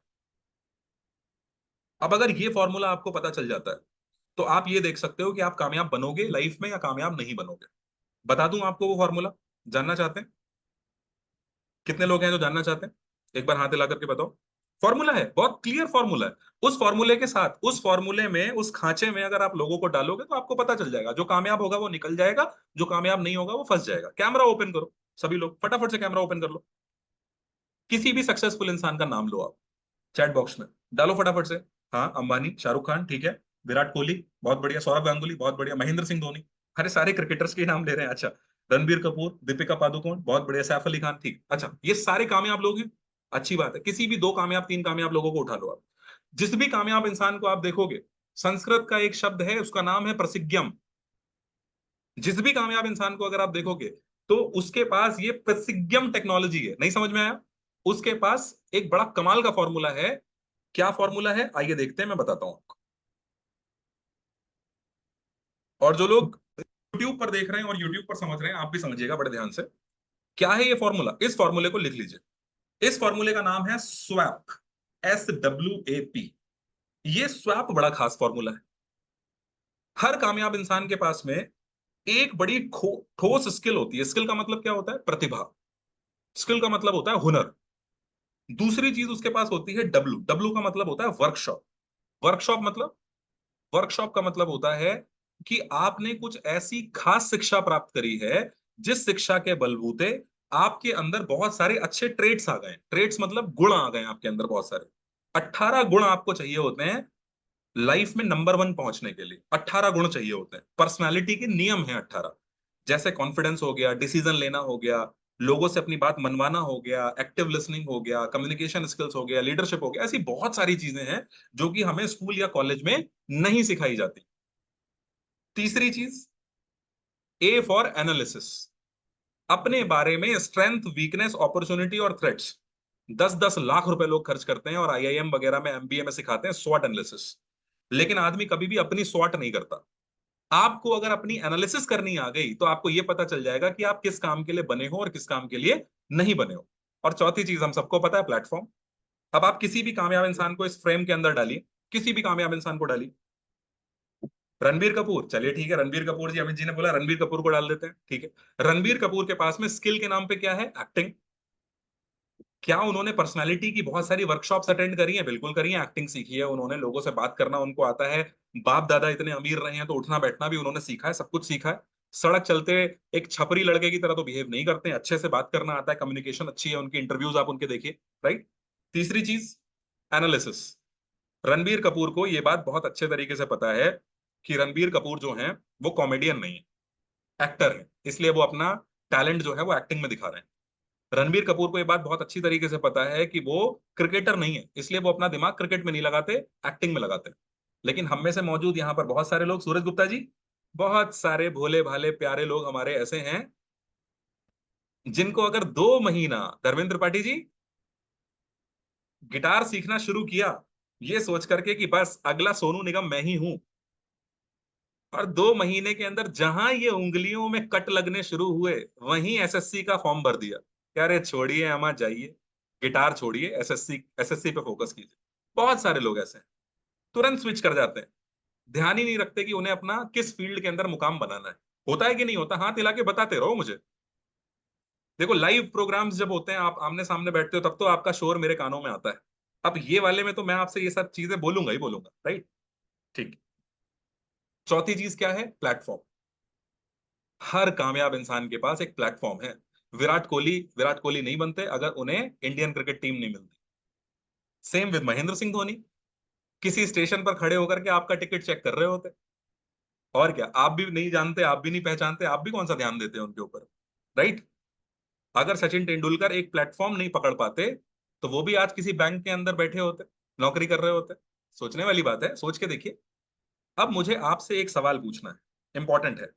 [SPEAKER 1] अब अगर ये फॉर्मूला आपको पता चल जाता है तो आप ये देख सकते हो कि आप कामयाब बनोगे लाइफ में या कामयाब नहीं बनोगे। बता दूं आपको वो फॉर्मूला? जानना चाहते हैं? कितने लोग हैं जो जानना चाहते हैं? एक बार हाथ हिला करके बताओ। फॉर्मूला है, बहुत क्लियर फॉर्मूला है। उस फॉर्मूले के साथ, उस फॉर्मूले में, उस खांचे में अगर आप लोगों को डालोगे तो आपको पता चल जाएगा। जो कामयाब होगा वो निकल जाएगा, जो कामयाब नहीं होगा वो फंस जाएगा। कैमरा ओपन करो, सभी लोग फटाफट से कैमरा ओपन कर लो। किसी भी सक्सेसफुल इंसान का नाम लो आप, चैट बॉक्स में डालो फटाफट से। हाँ, अंबानी, शाहरुख खान, ठीक है, विराट कोहली बहुत बढ़िया, सौरभ गांगुली बहुत बढ़िया, महेंद्र सिंह धोनी। अरे सारे क्रिकेटर्स के नाम ले रहे हैं, अच्छा। रणबीर कपूर, दीपिका पादुकोण बहुत बढ़िया, सैफ अली खान, ठीक, अच्छा, ये सारे कामयाब लोग हैं। अच्छी बात है, किसी भी दो कामयाब तीन कामयाब लोगों को उठा लो आप। जिस भी कामयाब इंसान को आप देखोगे, संस्कृत का एक शब्द है, उसका नाम है प्रसिज्ञम। जिस भी कामयाब इंसान को अगर आप देखोगे तो उसके पास ये प्रसिज्ञम टेक्नोलॉजी है। नहीं समझ में आया? उसके पास एक बड़ा कमाल का फॉर्मूला है। क्या फॉर्मूला है आइए देखते हैं, मैं बताता हूं आपको। और जो लोग यूट्यूब पर देख रहे हैं और यूट्यूब पर समझ रहे हैं, आप भी समझिएगा बड़े ध्यान से। क्या है ये फॉर्मूला? इस फॉर्मूले को लिख लीजिए। इस फॉर्मूले का नाम है स्वैप, SWAP। ये स्वैप बड़ा खास फॉर्मूला है। हर कामयाब इंसान के पास में एक बड़ी ठोस स्किल होती है। स्किल का मतलब क्या होता है? प्रतिभा। स्किल का मतलब होता है हुनर। दूसरी चीज उसके पास होती है डब्लू। डब्लू का मतलब होता है वर्कशॉप। वर्कशॉप मतलब, वर्कशॉप का मतलब होता है कि आपने कुछ ऐसी खास शिक्षा प्राप्त करी है जिस शिक्षा के बलबूते आपके अंदर बहुत सारे अच्छे ट्रेड्स आ गए। ट्रेड्स मतलब गुण आ गए आपके अंदर बहुत सारे। 18 गुण आपको चाहिए होते हैं लाइफ में नंबर वन पहुंचने के लिए। 18 गुण चाहिए होते हैं, पर्सनालिटी के नियम है 18। जैसे कॉन्फिडेंस हो गया, डिसीजन लेना हो गया, लोगों से अपनी बात मनवाना हो गया, एक्टिव लिसनिंग हो गया, कम्युनिकेशन स्किल्स हो गया, लीडरशिप हो गया। ऐसी बहुत सारी चीजें हैं जो कि हमें स्कूल या कॉलेज में नहीं सिखाई जाती। तीसरी चीज, ए फॉर एनालिसिस। अपने बारे में स्ट्रेंथ, वीकनेस, अपॉर्चुनिटी और थ्रेट्स, 10-10 लाख रुपए लोग खर्च करते हैं और IIM वगैरह में, MBA में सिखाते हैं स्वॉट एनालिसिस। लेकिन आदमी कभी भी अपनी स्वॉट नहीं करता। आपको अगर अपनी एनालिसिस करनी आ गई तो आपको यह पता चल जाएगा कि आप किस काम के लिए बने हो और किस काम के लिए नहीं बने हो। और चौथी चीज हम सबको पता है, प्लेटफॉर्म। अब आप किसी भी कामयाब इंसान को इस फ्रेम के अंदर डालिए, किसी भी कामयाब इंसान को डालिए। रणबीर कपूर, चलिए ठीक है, रणबीर कपूर जी, अमित जी ने बोला रणबीर कपूर को डाल देते हैं, ठीक है। रणबीर कपूर के पास में स्किल के नाम पे क्या है? एक्टिंग। क्या उन्होंने पर्सनालिटी की बहुत सारी वर्कशॉप्स अटेंड करी हैं? बिल्कुल करी हैं। एक्टिंग सीखी है उन्होंने, लोगों से बात करना उनको आता है। बाप दादा इतने अमीर रहे हैं तो उठना बैठना भी उन्होंने सीखा है, सब कुछ सीखा है। सड़क चलते एक छपरी लड़के की तरह तो बिहेव नहीं करते हैं, अच्छे से बात करना आता है, कम्युनिकेशन अच्छी है उनकी, इंटरव्यूज आप उनके देखिए, राइट। तीसरी चीज, एनालिसिस। रणबीर कपूर को यह बात बहुत अच्छे तरीके से पता है कि रणबीर कपूर जो है वो कॉमेडियन नहीं है, एक्टर है, इसलिए वो अपना टैलेंट जो है वो एक्टिंग में दिखा रहे हैं। रणबीर कपूर को ये बात बहुत अच्छी तरीके से पता है कि वो क्रिकेटर नहीं है, इसलिए वो अपना दिमाग क्रिकेट में नहीं लगाते, एक्टिंग में लगाते हैं। लेकिन हम में से मौजूद यहाँ पर बहुत सारे लोग, सूरज गुप्ता जी, बहुत सारे भोले भाले प्यारे लोग हमारे ऐसे हैं जिनको अगर 2 महीना, धर्मेंद्र त्रिपाठी जी, गिटार सीखना शुरू किया ये सोच करके कि बस अगला सोनू निगम मैं ही हूं, और 2 महीने के अंदर जहां ये उंगलियों में कट लगने शुरू हुए, वहीं एसएससी का फॉर्म भर दिया। क्या रे, छोड़िए अमा, जाइए गिटार छोड़िए, एसएससी एसएससी पे फोकस कीजिए। बहुत सारे लोग ऐसे हैं, तुरंत स्विच कर जाते हैं, ध्यान ही नहीं रखते कि उन्हें अपना किस फील्ड के अंदर मुकाम बनाना है। होता है कि नहीं होता? हाथ हिला के बताते रहो मुझे। देखो, लाइव प्रोग्राम्स जब होते हैं, आप आमने सामने बैठते हो, तब तो आपका शोर मेरे कानों में आता है। अब ये वाले में तो मैं आपसे ये सब चीजें बोलूंगा ही बोलूंगा, राइट? ठीक। चौथी चीज क्या है? प्लेटफॉर्म। हर कामयाब इंसान के पास एक प्लेटफॉर्म है। विराट कोहली नहीं बनते अगर उन्हें इंडियन क्रिकेट टीम नहीं मिलती। Same with Mahendra Singh Dhoni. किसी स्टेशन पर खड़े होकर के आपका टिकट चेक कर रहे होते। और क्या, आप भी नहीं जानते, आप भी नहीं पहचानते, आप भी कौन सा ध्यान देते हैं उनके ऊपर, राइट? अगर सचिन तेंदुलकर एक प्लेटफॉर्म नहीं पकड़ पाते, तो वो भी आज किसी बैंक के अंदर बैठे होते, नौकरी कर रहे होते। सोचने वाली बात है, सोच के देखिए। अब मुझे आपसे एक सवाल पूछना है, इंपॉर्टेंट है।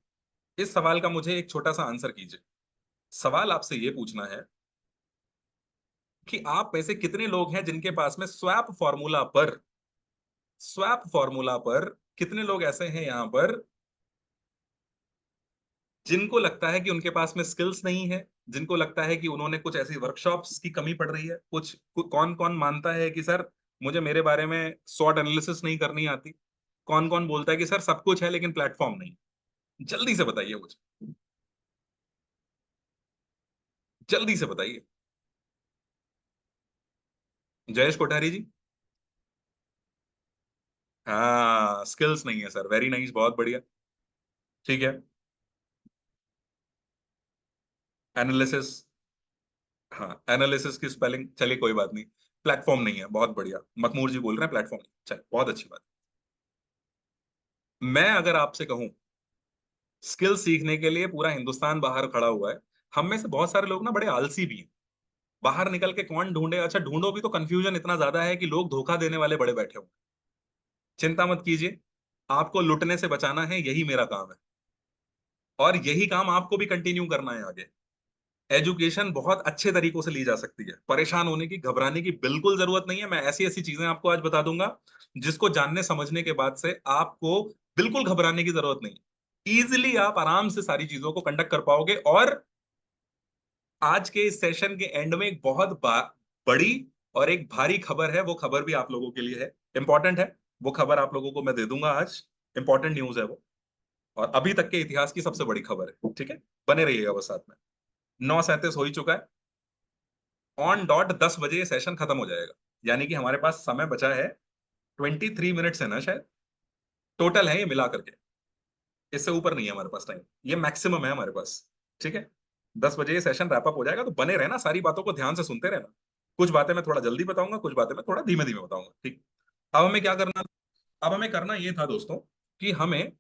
[SPEAKER 1] इस सवाल का मुझे एक छोटा सा आंसर कीजिए। सवाल आपसे ये पूछना है कि आप में से कितने लोग हैं जिनके पास में स्वैप फॉर्मूला पर कितने लोग ऐसे हैं यहां पर जिनको लगता है कि उनके पास में स्किल्स नहीं है, जिनको लगता है कि उन्होंने कुछ ऐसी वर्कशॉप्स की कमी पड़ रही है। कौन कौन मानता है कि सर मुझे मेरे बारे में स्वॉट एनालिसिस नहीं करनी आती? कौन कौन बोलता है कि सर सब कुछ है लेकिन प्लेटफॉर्म नहीं? जल्दी से बताइए मुझे, जल्दी से बताइए। जयेश कोठारी जी। हाँ, स्किल्स नहीं है सर, वेरी नाइस, बहुत बढ़िया। ठीक है। एनालिसिस। हाँ, एनालिसिस की स्पेलिंग, चलिए कोई बात नहीं। प्लेटफॉर्म नहीं है, बहुत बढ़िया। मखमूर जी बोल रहे हैं प्लेटफॉर्म नहीं, चल बहुत अच्छी बात। मैं अगर आपसे कहूं, स्किल सीखने के लिए पूरा हिंदुस्तान बाहर खड़ा हुआ है। हम में से बहुत सारे लोग ना बड़े आलसी भी हैं। बाहर निकल के कौन ढूंढे? अच्छा, ढूंढो भी तो कंफ्यूजन इतना ज्यादा है कि लोग धोखा देने वाले बड़े बैठे हुए। चिंता मत कीजिए, आपको लुटने से बचाना है, यही मेरा काम है। और यही काम आपको भी कंटिन्यू करना है आगे। एजुकेशन बहुत अच्छे तरीकों से ली जा सकती है, परेशान होने की, घबराने की बिल्कुल जरूरत नहीं है। मैं ऐसी ऐसी चीजें आपको आज बता दूंगा जिसको जानने समझने के बाद से आपको बिल्कुल घबराने की जरूरत नहीं। इजिली आप आराम से सारी चीजों को कंडक्ट कर पाओगे। और आज के इस सेशन के एंड में एक बहुत बड़ी और एक भारी खबर है। वो खबर भी आप लोगों के लिए है, इंपॉर्टेंट है। वो खबर आप लोगों को मैं दे दूंगा आज। इंपॉर्टेंट न्यूज है वो, और अभी तक के इतिहास की सबसे बड़ी खबर है। ठीक है, बने रहिएगा बस साथ में। 9:37 हो ही चुका है। ऑन डॉट 10 बजे ये सेशन खत्म हो जाएगा। यानी कि हमारे पास समय बचा है 23 मिनट्स है ना शायद, टोटल है ये मिला करके। इससे ऊपर नहीं है हमारे पास टाइम, ये मैक्सिमम है हमारे पास। ठीक है, 10 बजे ये सेशन रैप अप हो जाएगा, तो बने रहना, सारी बातों को ध्यान से सुनते रहना। कुछ बातें मैं थोड़ा जल्दी बताऊंगा, कुछ बातें मैं थोड़ा धीमे धीमे बताऊंगा। ठीक। अब हमें क्या करना? अब हमें करना ये था दोस्तों कि हमें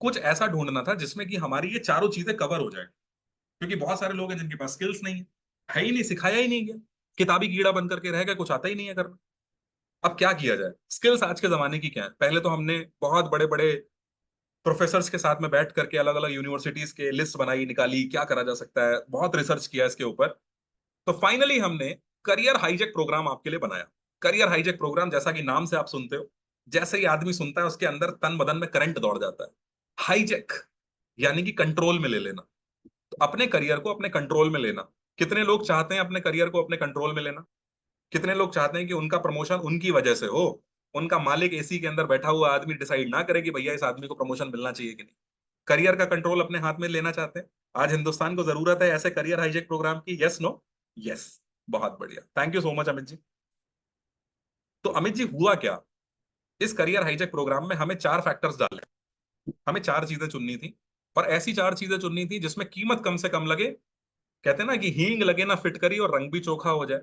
[SPEAKER 1] कुछ ऐसा ढूंढना था जिसमें कि हमारी ये चारों चीजें कवर हो जाए। क्योंकि बहुत सारे लोग हैं जिनके पास स्किल्स नहीं है ही नहीं, सिखाया ही नहीं गया, किताबी कीड़ा बन करके रह गए, कुछ आता ही नहीं है करना। अब क्या किया जाए? स्किल्स आज के जमाने की क्या है? पहले तो हमने बहुत बड़े बड़े प्रोफेसर्स के साथ में बैठ करके अलग अलग यूनिवर्सिटीज के लिस्ट बनाई, निकाली क्या करा जा सकता है, बहुत रिसर्च किया इसके ऊपर। तो फाइनली हमने करियर हाईजेक प्रोग्राम आपके लिए बनाया। करियर हाईजेक प्रोग्राम, जैसा कि नाम से आप सुनते हो, जैसे ही आदमी सुनता है उसके अंदर तन बदन में करंट दौड़ जाता है। हाईजेक यानी कि कंट्रोल में ले लेना। तो अपने करियर को अपने कंट्रोल में लेना। कितने लोग चाहते हैं अपने करियर को अपने कंट्रोल में लेना? कितने लोग चाहते हैं कि उनका प्रमोशन उनकी वजह से हो? उनका मालिक एसी के अंदर बैठा हुआ आदमी डिसाइड ना करे कि भैया इस आदमी को प्रमोशन मिलना चाहिए कि नहीं। करियर का कंट्रोल अपने हाथ में लेना चाहते हैं? आज हिंदुस्तान को जरूरत है ऐसे करियर हाईजेक प्रोग्राम की। Yes, no? यस। बहुत बढ़िया, thank you so much Amit ji. तो अमित जी, हुआ क्या? इस करियर हाईजेक प्रोग्राम में हमें 4 फैक्टर्स डाले, हमें 4 चीजें चुननी थी। और ऐसी 4 चीजें चुननी थी जिसमें कीमत कम से कम लगे। कहते हैं ना कि हींग लगे ना फिटकरी, और रंग भी चोखा हो जाए।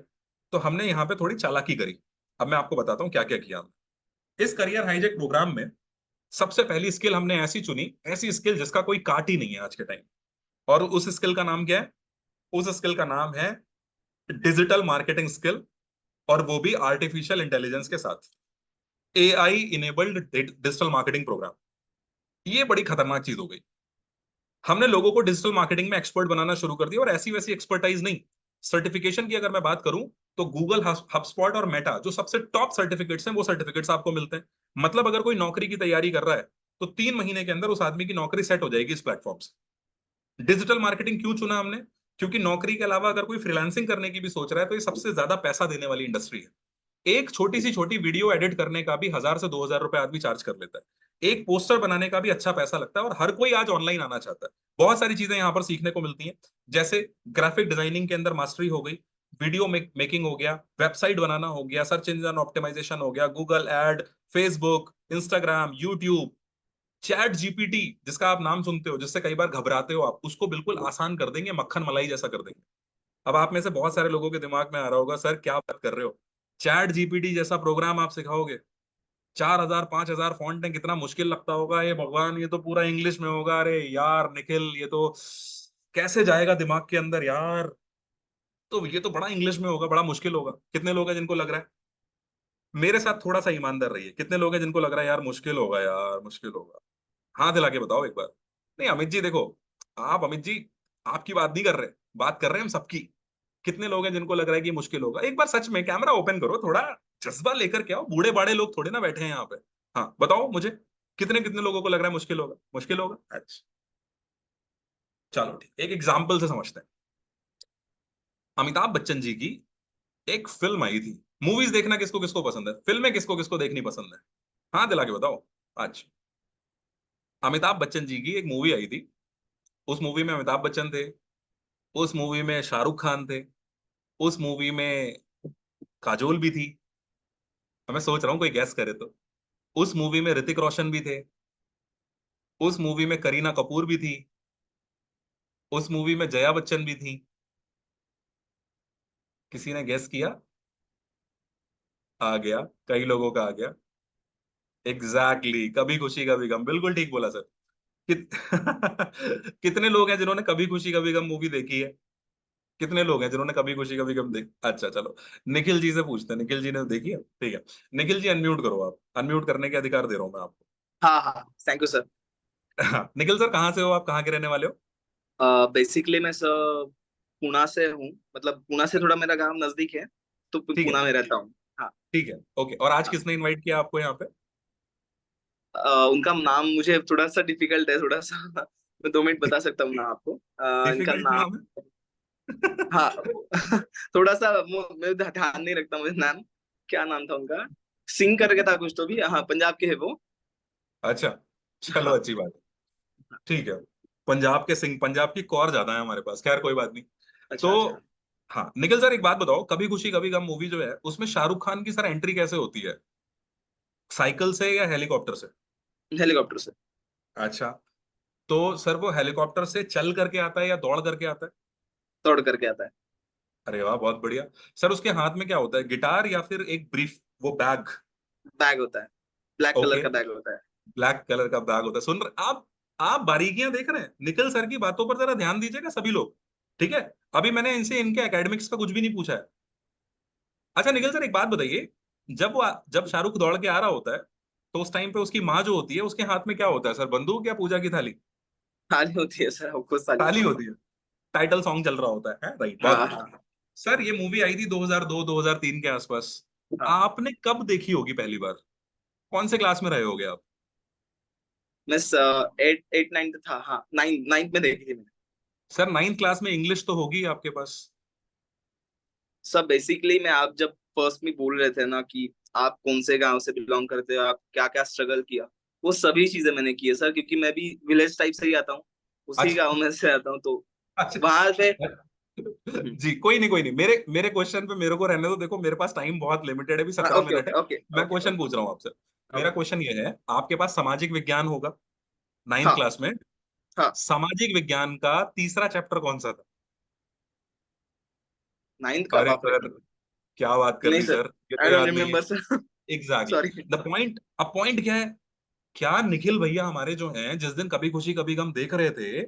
[SPEAKER 1] तो हमने यहाँ पे थोड़ी चालाकी करी। अब मैं आपको बताता हूँ क्या क्या किया हमने इस करियर हाईजेक प्रोग्राम में। सबसे पहली स्किल हमने ऐसी चुनी, ऐसी स्किल जिसका कोई काट ही नहीं है आज के टाइम। और उस स्किल का नाम क्या है? उस स्किल का नाम है डिजिटल मार्केटिंग स्किल। और वो भी आर्टिफिशियल इंटेलिजेंस के साथ, AI enabled digital marketing programme. ये बड़ी खतरनाक चीज हो गई। हमने लोगों को डिजिटल मार्केटिंग में एक्सपर्ट बनाना शुरू कर दिया, और ऐसी वैसी एक्सपर्टाइज नहीं। सर्टिफिकेशन की अगर मैं बात करूं तो गूगल, हबस्पॉट और मेटा जो सबसे टॉप सर्टिफिकेट्स हैं वो सर्टिफिकेट्स आपको मिलते हैं। मतलब अगर कोई नौकरी की तैयारी कर रहा है तो 3 महीने के अंदर उस आदमी की नौकरी सेट हो जाएगी इस प्लेटफॉर्म से। डिजिटल मार्केटिंग क्यों चुना हमने? क्योंकि नौकरी के अलावा अगर कोई फ्रीलांसिंग करने की भी सोच रहा है तो ये सबसे ज्यादा पैसा देने वाली इंडस्ट्री है। एक छोटी सी छोटी वीडियो एडिट करने का भी 1,000 से 2,000 रुपए आदमी चार्ज कर लेता है। एक पोस्टर बनाने का भी अच्छा पैसा लगता है और हर कोई आज ऑनलाइन आना चाहता है। बहुत सारी चीजें यहाँ पर सीखने को मिलती हैं, जैसे ग्राफिक डिजाइनिंग के अंदर मास्टरी हो गई, वीडियो मेकिंग हो गया, वेबसाइट बनाना हो गया, सर्च इंजन ऑप्टिमाइजेशन हो गया, Google ad, Facebook, Instagram, YouTube, chat GPT जिसका आप नाम सुनते हो, जिससे कई बार घबराते हो आप, उसको बिल्कुल आसान कर देंगे, मक्खन मलाई जैसा कर देंगे। अब आप में से बहुत सारे लोगों के दिमाग में आ रहा होगा, सर क्या बात कर रहे हो, चैट जीपीटी जैसा प्रोग्राम आप सिखाओगे? 4,000 5,000 फॉन्ट में कितना मुश्किल लगता होगा ये भगवान, ये तो पूरा इंग्लिश में होगा। अरे यार निखिल, ये तो कैसे जाएगा दिमाग के अंदर यार, तो ये तो बड़ा इंग्लिश में होगा, बड़ा मुश्किल होगा। कितने लोग हैं जिनको लग रहा है? मेरे साथ थोड़ा सा ईमानदार रहिए, कितने लोग हैं जिनको लग रहा है यार मुश्किल होगा, यार मुश्किल होगा? हाथ हिला के बताओ एक बार। नहीं अमित जी देखो, आप अमित जी आपकी बात नहीं कर रहे, बात कर रहे हैं हम सबकी। कितने लोग हैं जिनको लग रहा है कि मुश्किल होगा? एक बार सच में कैमरा ओपन करो, थोड़ा जज्बा लेकर के आओ, बूढ़े बाड़े लोग थोड़े ना बैठे हैं यहाँ पे। हाँ बताओ मुझे, कितने कितने लोगों को लग रहा है मुश्किल होगा? मुश्किल होगा, अच्छा चलो ठीक, एक एग्जाम्पल से समझते हैं। अमिताभ बच्चन जी की एक फिल्म आई थी। मूवीज देखना किसको किसको पसंद है? फिल्में किसको किसको देखनी पसंद है? हाँ दिला के बताओ। अच्छा, अमिताभ बच्चन जी की एक मूवी आई थी, उस मूवी में अमिताभ बच्चन थे, उस मूवी में शाहरुख खान थे, उस मूवी में काजोल भी थी। अब मैं सोच रहा हूँ कोई गैस करे तो। उस मूवी में ऋतिक रोशन भी थे, उस मूवी में करीना कपूर भी थी, उस मूवी में जया बच्चन भी थी। किसी ने गैस किया? आ गया, कई लोगों का आ गया। एग्जैक्टली exactly, कभी खुशी कभी गम, बिल्कुल ठीक बोला सर। कित... कितने लोग हैं जिन्होंने कभी खुशी कभी गम मूवी देखी है? कितने लोग हैं जिन्होंने कभी खुशी कभी गम देख, अच्छा चलो निखिल जी से पूछते हैं, निखिल जी ने देखी है, ठीक है। निखिल जी अनम्यूट करो, आप अनम्यूट करने के अधिकार दे रहा हूं मैं आपको।
[SPEAKER 2] हाँ हाँ, थैंक यू सर।
[SPEAKER 1] हाँ, निखिल सर कहाँ से हो आप, कहाँ के रहने वाले हो?
[SPEAKER 2] बेसिकली मैं सर पुणे से हूँ। मतलब पुणे से थोड़ा मेरा गांव नजदीक है, तो
[SPEAKER 1] ठीक है,
[SPEAKER 2] पुणे में रहता हूँ। हाँ
[SPEAKER 1] ठीक है, ओके। और आज
[SPEAKER 2] हाँ।
[SPEAKER 1] किसने इनवाइट किया आपको यहाँ पे?
[SPEAKER 2] उनका नाम मुझे थोड़ा सा डिफिकल्ट है, थोड़ा सा मैं 2 मिनट बता सकता हूँ ना आपको। इनका
[SPEAKER 1] डिफिकल्ट
[SPEAKER 2] नाम,
[SPEAKER 1] नाम है?
[SPEAKER 2] हाँ थोड़ा सा मैं ध्यान नहीं रखता मुझे नाम। क्या नाम था उनका? सिंह करके था कुछ तो भी, हाँ पंजाब के है वो।
[SPEAKER 1] अच्छा, चलो
[SPEAKER 2] हाँ।
[SPEAKER 1] अच्छी बात है। ठीक है, पंजाब के सिंह, पंजाब की कौर ज्यादा है हमारे पास, खैर कोई बात नहीं।
[SPEAKER 2] अच्छा
[SPEAKER 1] तो
[SPEAKER 2] अच्छा।
[SPEAKER 1] हाँ निखिल सर एक बात बताओ, कभी खुशी कभी गम मूवी जो है उसमें शाहरुख खान की सर एंट्री कैसे होती है? साइकिल से या हेलीकॉप्टर से?
[SPEAKER 2] हेलीकॉप्टर से।
[SPEAKER 1] अच्छा, तो सर वो हेलीकॉप्टर से चल करके आता है या दौड़ करके आता है?
[SPEAKER 2] तोड़ करके आता है।
[SPEAKER 1] अरे वाह बहुत बढ़िया। सर उसके हाथ में क्या होता है, गिटार या फिर एक ब्रीफ, वो बैग?
[SPEAKER 2] बैग होता है, ब्लैक कलर
[SPEAKER 1] ओके,
[SPEAKER 2] का बैग होता है।
[SPEAKER 1] ब्लैक कलर का बैग होता है। सुन रहे आप बारीकियां देख रहे हैं, निखिल सर की बातों पर जरा ध्यान दीजिएगा सभी लोग, ठीक है? अभी मैंने इनसे इनके एकेडमिक्स का कुछ भी नहीं पूछा है। अच्छा निखिल सर एक बात बताइए, जब शाहरुख दौड़ के आ रहा होता है तो उस टाइम पे उसकी माँ जो होती है उसके हाथ में क्या होता है सर, बंदूक या पूजा की थाली?
[SPEAKER 2] थाली होती है सर, खुद थाली
[SPEAKER 1] थाली
[SPEAKER 2] होती है।
[SPEAKER 1] होती है। टाइटल सॉन्ग चल रहा होता है, राइट, बहुत
[SPEAKER 2] हाँ
[SPEAKER 1] बढ़िया।
[SPEAKER 2] हाँ
[SPEAKER 1] सर ये मूवी आई थी 2002 2003 के आसपास,
[SPEAKER 2] हाँ।
[SPEAKER 1] आपने कब देखी होगी पहली बार? कौन से क्लास में रहे होगे आप?
[SPEAKER 2] मैं 8 8 9 था, हाँ 9 9 में देखी थी मैंने।
[SPEAKER 1] सर नाइन्थ क्लास में इंग्लिश तो होगी आपके पास?
[SPEAKER 2] सब बेसिकली मैं, आप जब फर्स्ट में बोल रहे थे ना कि आप कौन से गांव से बिलोंग करते हो, आप क्या क्या स्ट्रगल किया, वो सभी चीजें मैंने की है सर, क्योंकि मैं भी विलेज टाइप से ही आता हूँ, उसी
[SPEAKER 1] अच्छा,
[SPEAKER 2] गांव में से आता हूँ तो वहां पे।
[SPEAKER 1] अच्छा।
[SPEAKER 2] हम्म,
[SPEAKER 1] जी कोई नहीं, कोई नहीं, मेरे मेरे क्वेश्चन पे मेरे को रहने दो, देखो मेरे पास टाइम बहुत लिमिटेड है, अभी
[SPEAKER 2] हाँ
[SPEAKER 1] 17
[SPEAKER 2] ओके
[SPEAKER 1] मिनट
[SPEAKER 2] ओके
[SPEAKER 1] है।
[SPEAKER 2] ओके
[SPEAKER 1] मैं
[SPEAKER 2] ओके
[SPEAKER 1] क्वेश्चन
[SPEAKER 2] ओके
[SPEAKER 1] पूछ रहा हूँ आपसे। मेरा
[SPEAKER 2] ओके।
[SPEAKER 1] क्वेश्चन ये है, आपके पास सामाजिक विज्ञान होगा नाइन्थ
[SPEAKER 2] हाँ
[SPEAKER 1] क्लास में,
[SPEAKER 2] हाँ।
[SPEAKER 1] सामाजिक विज्ञान का तीसरा चैप्टर कौन सा था?
[SPEAKER 2] 9th का,
[SPEAKER 1] अरे
[SPEAKER 2] बाप रे।
[SPEAKER 1] सर क्या बात कर
[SPEAKER 2] नहीं
[SPEAKER 1] दी
[SPEAKER 2] सर,
[SPEAKER 1] सर, ये तो
[SPEAKER 2] आई डोंट
[SPEAKER 1] याद नहीं है।
[SPEAKER 2] Remember sir.
[SPEAKER 1] Exactly,
[SPEAKER 2] sorry.
[SPEAKER 1] The point, अब पॉइंट क्या है, क्या निखिल भैया हमारे जो हैं जिस दिन कभी खुशी कभी गम देख रहे थे,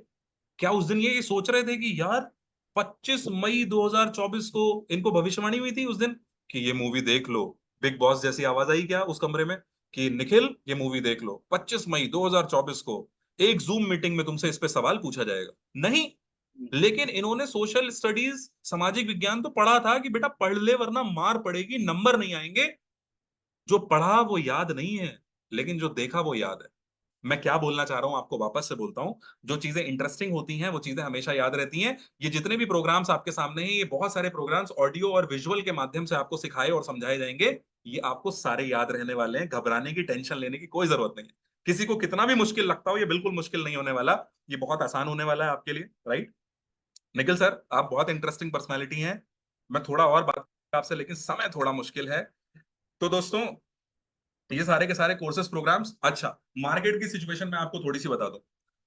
[SPEAKER 1] क्या उस दिन ये सोच रहे थे कि यार 25 मई 2024 को इनको भविष्यवाणी हुई थी उस दिन कि ये मूवी देख लो, बिग बॉस जैसी आवाज आई क्या उस कमरे में कि निखिल ये मूवी देख लो, 25 मई 2024 को एक जूम मीटिंग में तुमसे इस पे सवाल पूछा जाएगा? नहीं, लेकिन इन्होंने सोशल स्टडीज, सामाजिक विज्ञान तो पढ़ा था कि बेटा पढ़ ले वरना मार पड़ेगी, नंबर नहीं आएंगे। जो पढ़ा वो याद नहीं है, लेकिन जो देखा वो याद है। मैं क्या बोलना चाह रहा हूं आपको वापस से बोलता हूं, जो चीजें इंटरेस्टिंग होती हैं वो चीजें हमेशा याद रहती हैं। ये जितने भी प्रोग्राम्स आपके सामने हैं, ये बहुत सारे प्रोग्राम्स ऑडियो और विजुअल के माध्यम से आपको सिखाए और समझाए जाएंगे। ये आपको सारे याद रहने वाले हैं, घबराने की, टेंशन लेने की कोई जरूरत नहीं है। किसी को कितना भी मुश्किल लगता हो, ये बिल्कुल मुश्किल नहीं होने वाला। ये बहुत आसान होने वाला है आपके लिए, राइट। निखिल सर, आप बहुत इंटरेस्टिंग पर्सनैलिटी हैं। मैं थोड़ा और बात करूंगा आपसे, लेकिन समय थोड़ा मुश्किल है। तो दोस्तों, ये सारे के सारे कोर्सेज प्रोग्राम्स। अच्छा, मार्केट की सिचुएशन में आपको थोड़ी सी बता दूं।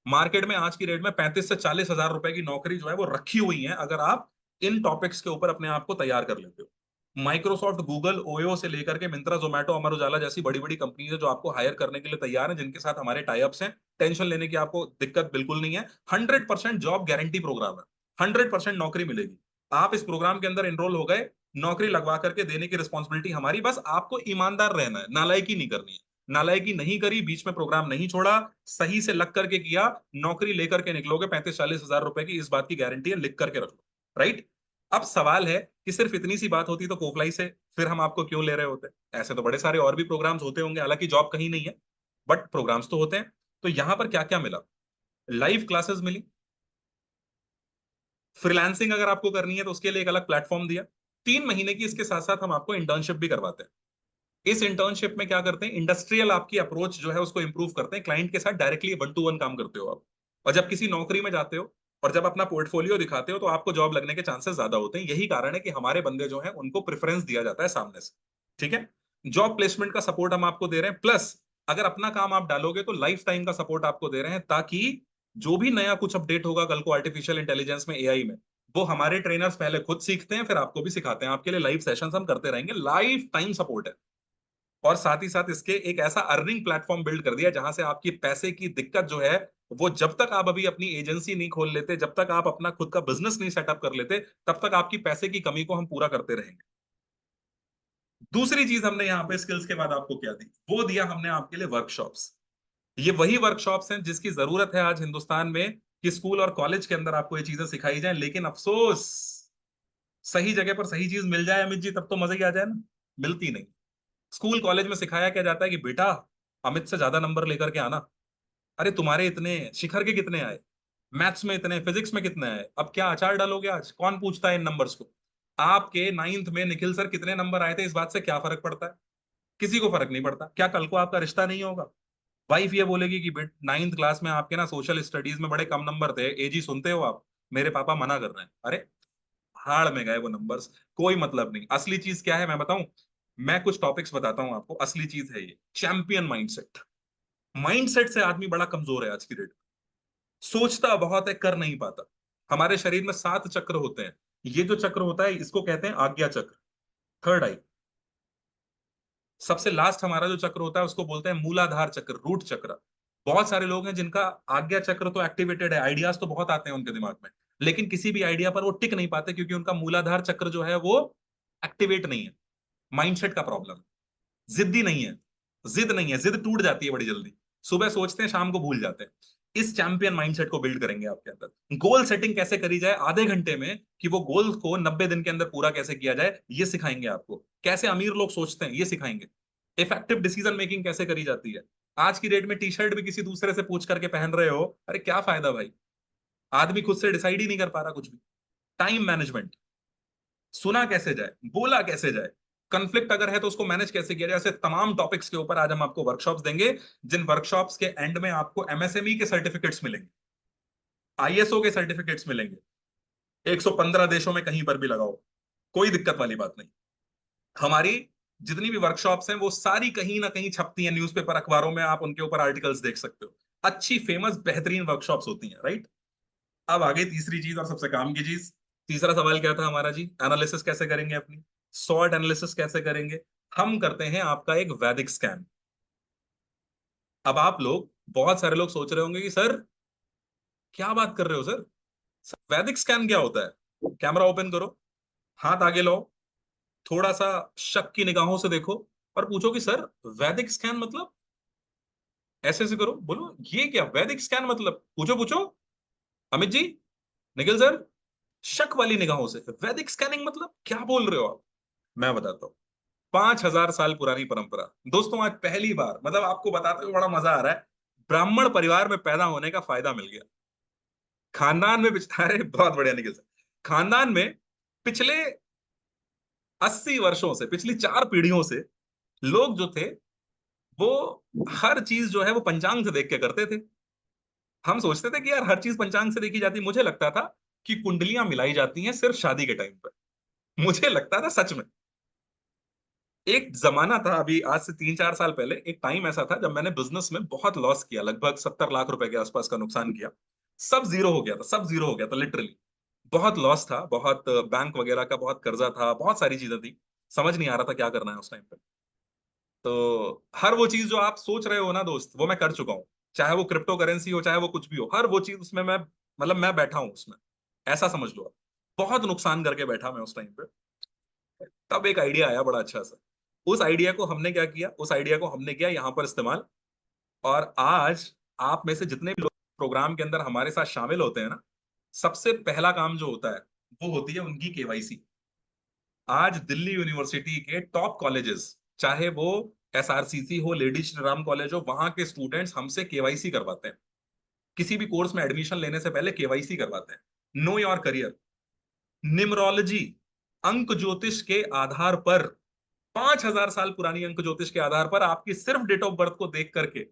[SPEAKER 1] मार्केट में आज की डेट में 35 से 40 हजार रुपए की नौकरी जो है वो रखी हुई है, अगर आप इन टॉपिक्स के ऊपर अपने आप को तैयार कर लेते हो। माइक्रोसॉफ्ट, गूगल, ओयो से लेकर के मिंत्रा, जोमेटो, अमर उजाला जैसी बड़ी बड़ी कंपनी है जो आपको हायर करने के लिए तैयार है, जिनके साथ हमारे टाई अप्स हैं। टेंशन लेने की आपको दिक्कत बिल्कुल नहीं है। 100% जॉब गारंटी प्रोग्राम है। 100% नौकरी मिलेगी। आप इस प्रोग्राम के अंदर एनरोल हो गए, नौकरी लगवा करके देने की रिस्पॉन्सिबिलिटी हमारी। बस आपको ईमानदार रहना है, नालायकी नहीं करनी है। नालायकी नहीं करी, बीच में प्रोग्राम नहीं छोड़ा, सही से लग करके किया, नौकरी लेकर के निकलोगे। 35-40 हजार रुपए की इस बात की गारंटी है, लिख करके रख लो, राइट। अब सवाल है कि सिर्फ इतनी सी बात होती तो कोफलाई से फिर हम आपको क्यों ले रहे होते। ऐसे तो बड़े सारे और भी प्रोग्राम्स होते होंगे, हालांकि जॉब कहीं नहीं है, बट प्रोग्राम्स तो होते हैं। तो यहां पर क्या क्या मिला? लाइव क्लासेस मिली। फ्रीलांसिंग अगर आपको करनी है तो उसके लिए एक अलग प्लेटफॉर्म दिया। 3 महीने की इसके साथ साथ हम आपको इंटर्नशिप भी करवाते हैं। इस इंटर्नशिप में क्या करते हैं, इंडस्ट्रियल आपकी अप्रोच जो है उसको इंप्रूव करते हैं। क्लाइंट के साथ डायरेक्टली 1 to 1 काम करते हो आप। और जब किसी नौकरी में जाते हो और जब अपना पोर्टफोलियो दिखाते हो तो आपको जॉब लगने के चांसेस ज्यादा होते हैं। यही कारण है कि हमारे बंदे जो हैं उनको प्रेफरेंस दिया जाता है सामने से। ठीक है। जॉब प्लेसमेंट का सपोर्ट हम आपको दे रहे हैं, प्लस अगर अपना काम आप डालोगे तो लाइफ टाइम का सपोर्ट आपको दे रहे हैं, ताकि जो भी नया कुछ अपडेट होगा कल को आर्टिफिशियल इंटेलिजेंस में, एआई में, वो हमारे ट्रेनर्स पहले खुद सीखते हैं, फिर आपको भी सिखाते हैं। आपके लिए लाइव सेशंस हम करते रहेंगे, लाइफ टाइम सपोर्ट है। और साथ ही साथ इसके एक ऐसा अर्निंग प्लेटफॉर्म बिल्ड कर दिया जहां से आपकी पैसे की दिक्कत जो है, वो जब तक आप अभी अपनी एजेंसी नहीं खोल लेते, जब तक आप अपना खुद का बिजनेस नहीं सेटअप कर लेते, तब तक आपकी पैसे की कमी को हम पूरा करते रहेंगे। दूसरी चीज हमने यहाँ पे स्किल्स के बाद आपको क्या दी, वो दिया हमने आपके लिए वर्कशॉप्स। ये वही वर्कशॉप्स हैं जिसकी जरूरत है आज हिंदुस्तान में, कि स्कूल और कॉलेज के अंदर आपको ये चीजें सिखाई जाए। लेकिन अफसोस, सही जगह पर सही चीज मिल जाए अमित जी, तब तो मजा ही आ जाए ना। मिलती नहीं। स्कूल कॉलेज में सिखाया क्या जाता है कि बेटा अमित से ज्यादा नंबर लेकर के आना। अरे तुम्हारे इतने, शिखर के कितने आए, मैथ्स में इतने, फिजिक्स में कितने आए, अब क्या अचार डालोगे आज, कौन पूछता है इन नंबर्स को। आपके नाइन्थ में निखिल सर कितने नंबर आए थे, इस बात से क्या फर्क पड़ता है? किसी को फर्क नहीं पड़ता। क्या कल को आपका रिश्ता नहीं होगा? वाइफ ये बोलेगी कि बेट नाइन्थ क्लास में आपके ना सोशल स्टडीज में बड़े कम नंबर थे, एजी सुनते हो आप, मेरे पापा मना कर रहे हैं। अरे हाड़ में गए वो नंबर्स, कोई मतलब नहीं। असली चीज क्या है मैं बताऊं? मैं कुछ टॉपिक्स बताता हूं आपको। असली चीज है ये चैंपियन माइंडसेट। माइंडसेट से आदमी बड़ा कमजोर है आज की डेट में। सोचता बहुत है, कर नहीं पाता। हमारे शरीर में 7 चक्र होते हैं। ये जो चक्र होता है इसको कहते हैं आज्ञा चक्र, थर्ड आई। सबसे लास्ट हमारा जो चक्र होता है उसको बोलते हैं मूलाधार चक्र, रूट चक्र। बहुत सारे लोग हैं जिनका आज्ञा चक्र तो एक्टिवेटेड है, आइडियाज तो बहुत आते हैं उनके दिमाग में, लेकिन किसी भी आइडिया पर वो टिक नहीं पाते, क्योंकि उनका मूलाधार चक्र जो है वो एक्टिवेट नहीं है। माइंडसेट का प्रॉब्लम है। जिद्दी नहीं है। जिद नहीं है, जिद टूट जाती है बड़ी जल्दी। सुबह सोचते हैं, शाम को भूल जाते हैं। इस चैंपियन माइंडसेट को बिल्ड करेंगे आपके अंदर। गोल सेटिंग कैसे करी जाए आधे घंटे में, कि वो गोल को 90 दिन के अंदर पूरा कैसे किया जाए, ये सिखाएंगे आपको। कैसे अमीर लोग सोचते हैं, ये सिखाएंगे। इफेक्टिव डिसीजन मेकिंग कैसे करी जाती है। आज की डेट में टी शर्ट भी किसी दूसरे से पूछ करके पहन रहे हो, अरे क्या फायदा भाई। आदमी खुद से डिसाइड ही नहीं कर पा रहा कुछ भी। टाइम मैनेजमेंट, सुना कैसे जाए, बोला कैसे जाए, कंफ्लिक्ट अगर है तो उसको मैनेज कैसे किया जाए, ऐसे तमाम टॉपिक्स के ऊपर आज हम आपको वर्कशॉप्स देंगे। जिन वर्कशॉप्स के एंड में आपको एमएसएमई के सर्टिफिकेट्स मिलेंगे, आईएसओ के सर्टिफिकेट्स मिलेंगे। 115 देशों में कहीं पर भी लगाओ, कोई दिक्कत वाली बात नहीं। हमारी जितनी भी वर्कशॉप्स हैं वो सारी कहीं ना कहीं छपती हैं, न्यूज़पेपर, अखबारों में, आप उनके ऊपर आर्टिकल्स देख सकते हो। अच्छी, फेमस, बेहतरीन वर्कशॉप्स होती हैं, राइट। अब आगे तीसरी चीज और सबसे काम की चीज। तीसरा सवाल क्या था हमारा जी? एनालिसिस कैसे करेंगे अपनी, सॉर्ट एनालिसिस कैसे करेंगे? हम करते हैं आपका एक वैदिक स्कैन। अब आप लोग, बहुत सारे लोग सोच रहे होंगे कि सर क्या बात कर रहे हो सर, वैदिक स्कैन क्या होता है? कैमरा ओपन करो, हाथ आगे लो, थोड़ा सा शक की निगाहों से देखो, और पूछो कि सर वैदिक स्कैन मतलब? ऐसे ऐसे करो, बोलो ये क्या वैदिक स्कैन मतलब, पूछो पूछो अमित जी, निखिल सर, शक वाली निगाहों से, वैदिक स्कैनिंग मतलब क्या बोल रहे हो आप? मैं बताता हूँ। 5,000 साल पुरानी परंपरा दोस्तों, आज पहली बार, मतलब आपको बताते हुए बड़ा मजा आ रहा है, ब्राह्मण परिवार में पैदा होने का फायदा मिल गया। खानदान में पिछले, अरे बहुत बढ़िया निखिल सर, खानदान में पिछले 80 वर्षों से, पिछली 4 पीढ़ियों से लोग जो थे वो हर चीज जो है वो पंचांग से देख के करते थे। हम सोचते थे कि यार हर चीज पंचांग से देखी जाती, मुझे लगता था कि कुंडलियां मिलाई जाती हैं सिर्फ शादी के टाइम पर। मुझे लगता था सच में। एक जमाना था, अभी आज से 3-4 साल पहले एक टाइम ऐसा था जब मैंने बिजनेस में बहुत लॉस किया, लगभग 70 लाख रुपए के आसपास का नुकसान किया। सब जीरो हो गया था, सब जीरो हो गया था लिटरली। बहुत लॉस था, बहुत बैंक वगैरह का बहुत कर्जा था, बहुत सारी चीजें थी। समझ नहीं आ रहा था क्या करना है उस टाइम पे। तो हर वो चीज जो आप सोच रहे हो ना दोस्त, वो मैं कर चुका हूँ। चाहे वो क्रिप्टो करेंसी हो, चाहे वो कुछ भी हो, हर वो चीज उसमें मैं, मतलब मैं बैठा हूँ उसमें। ऐसा समझ लो आप। बहुत नुकसान करके बैठा मैं उस टाइम पे। तब एक आइडिया आया बड़ा अच्छा सा। उस आइडिया को हमने क्या किया, उस आइडिया को हमने किया यहाँ पर इस्तेमाल। और आज आप में से जितने भी लोग प्रोग्राम के अंदर हमारे साथ शामिल होते हैं ना, सबसे पहला काम जो होता है वो होती है उनकी केवाईसी। आज दिल्ली यूनिवर्सिटी के टॉप कॉलेजेस, चाहे वो एसआरसीसी हो, लेडी श्री राम कॉलेज हो, वहां के स्टूडेंट्स हमसे केवाईसी करवाते हैं। किसी भी कोर्स में एडमिशन लेने से पहले केवाईसी करवाते हैं। नो योर करियर, निमरोलॉजी, अंक ज्योतिष के आधार पर, 5,000 साल पुरानी अंक ज्योतिष के आधार पर आपकी सिर्फ डेट ऑफ बर्थ को देख करके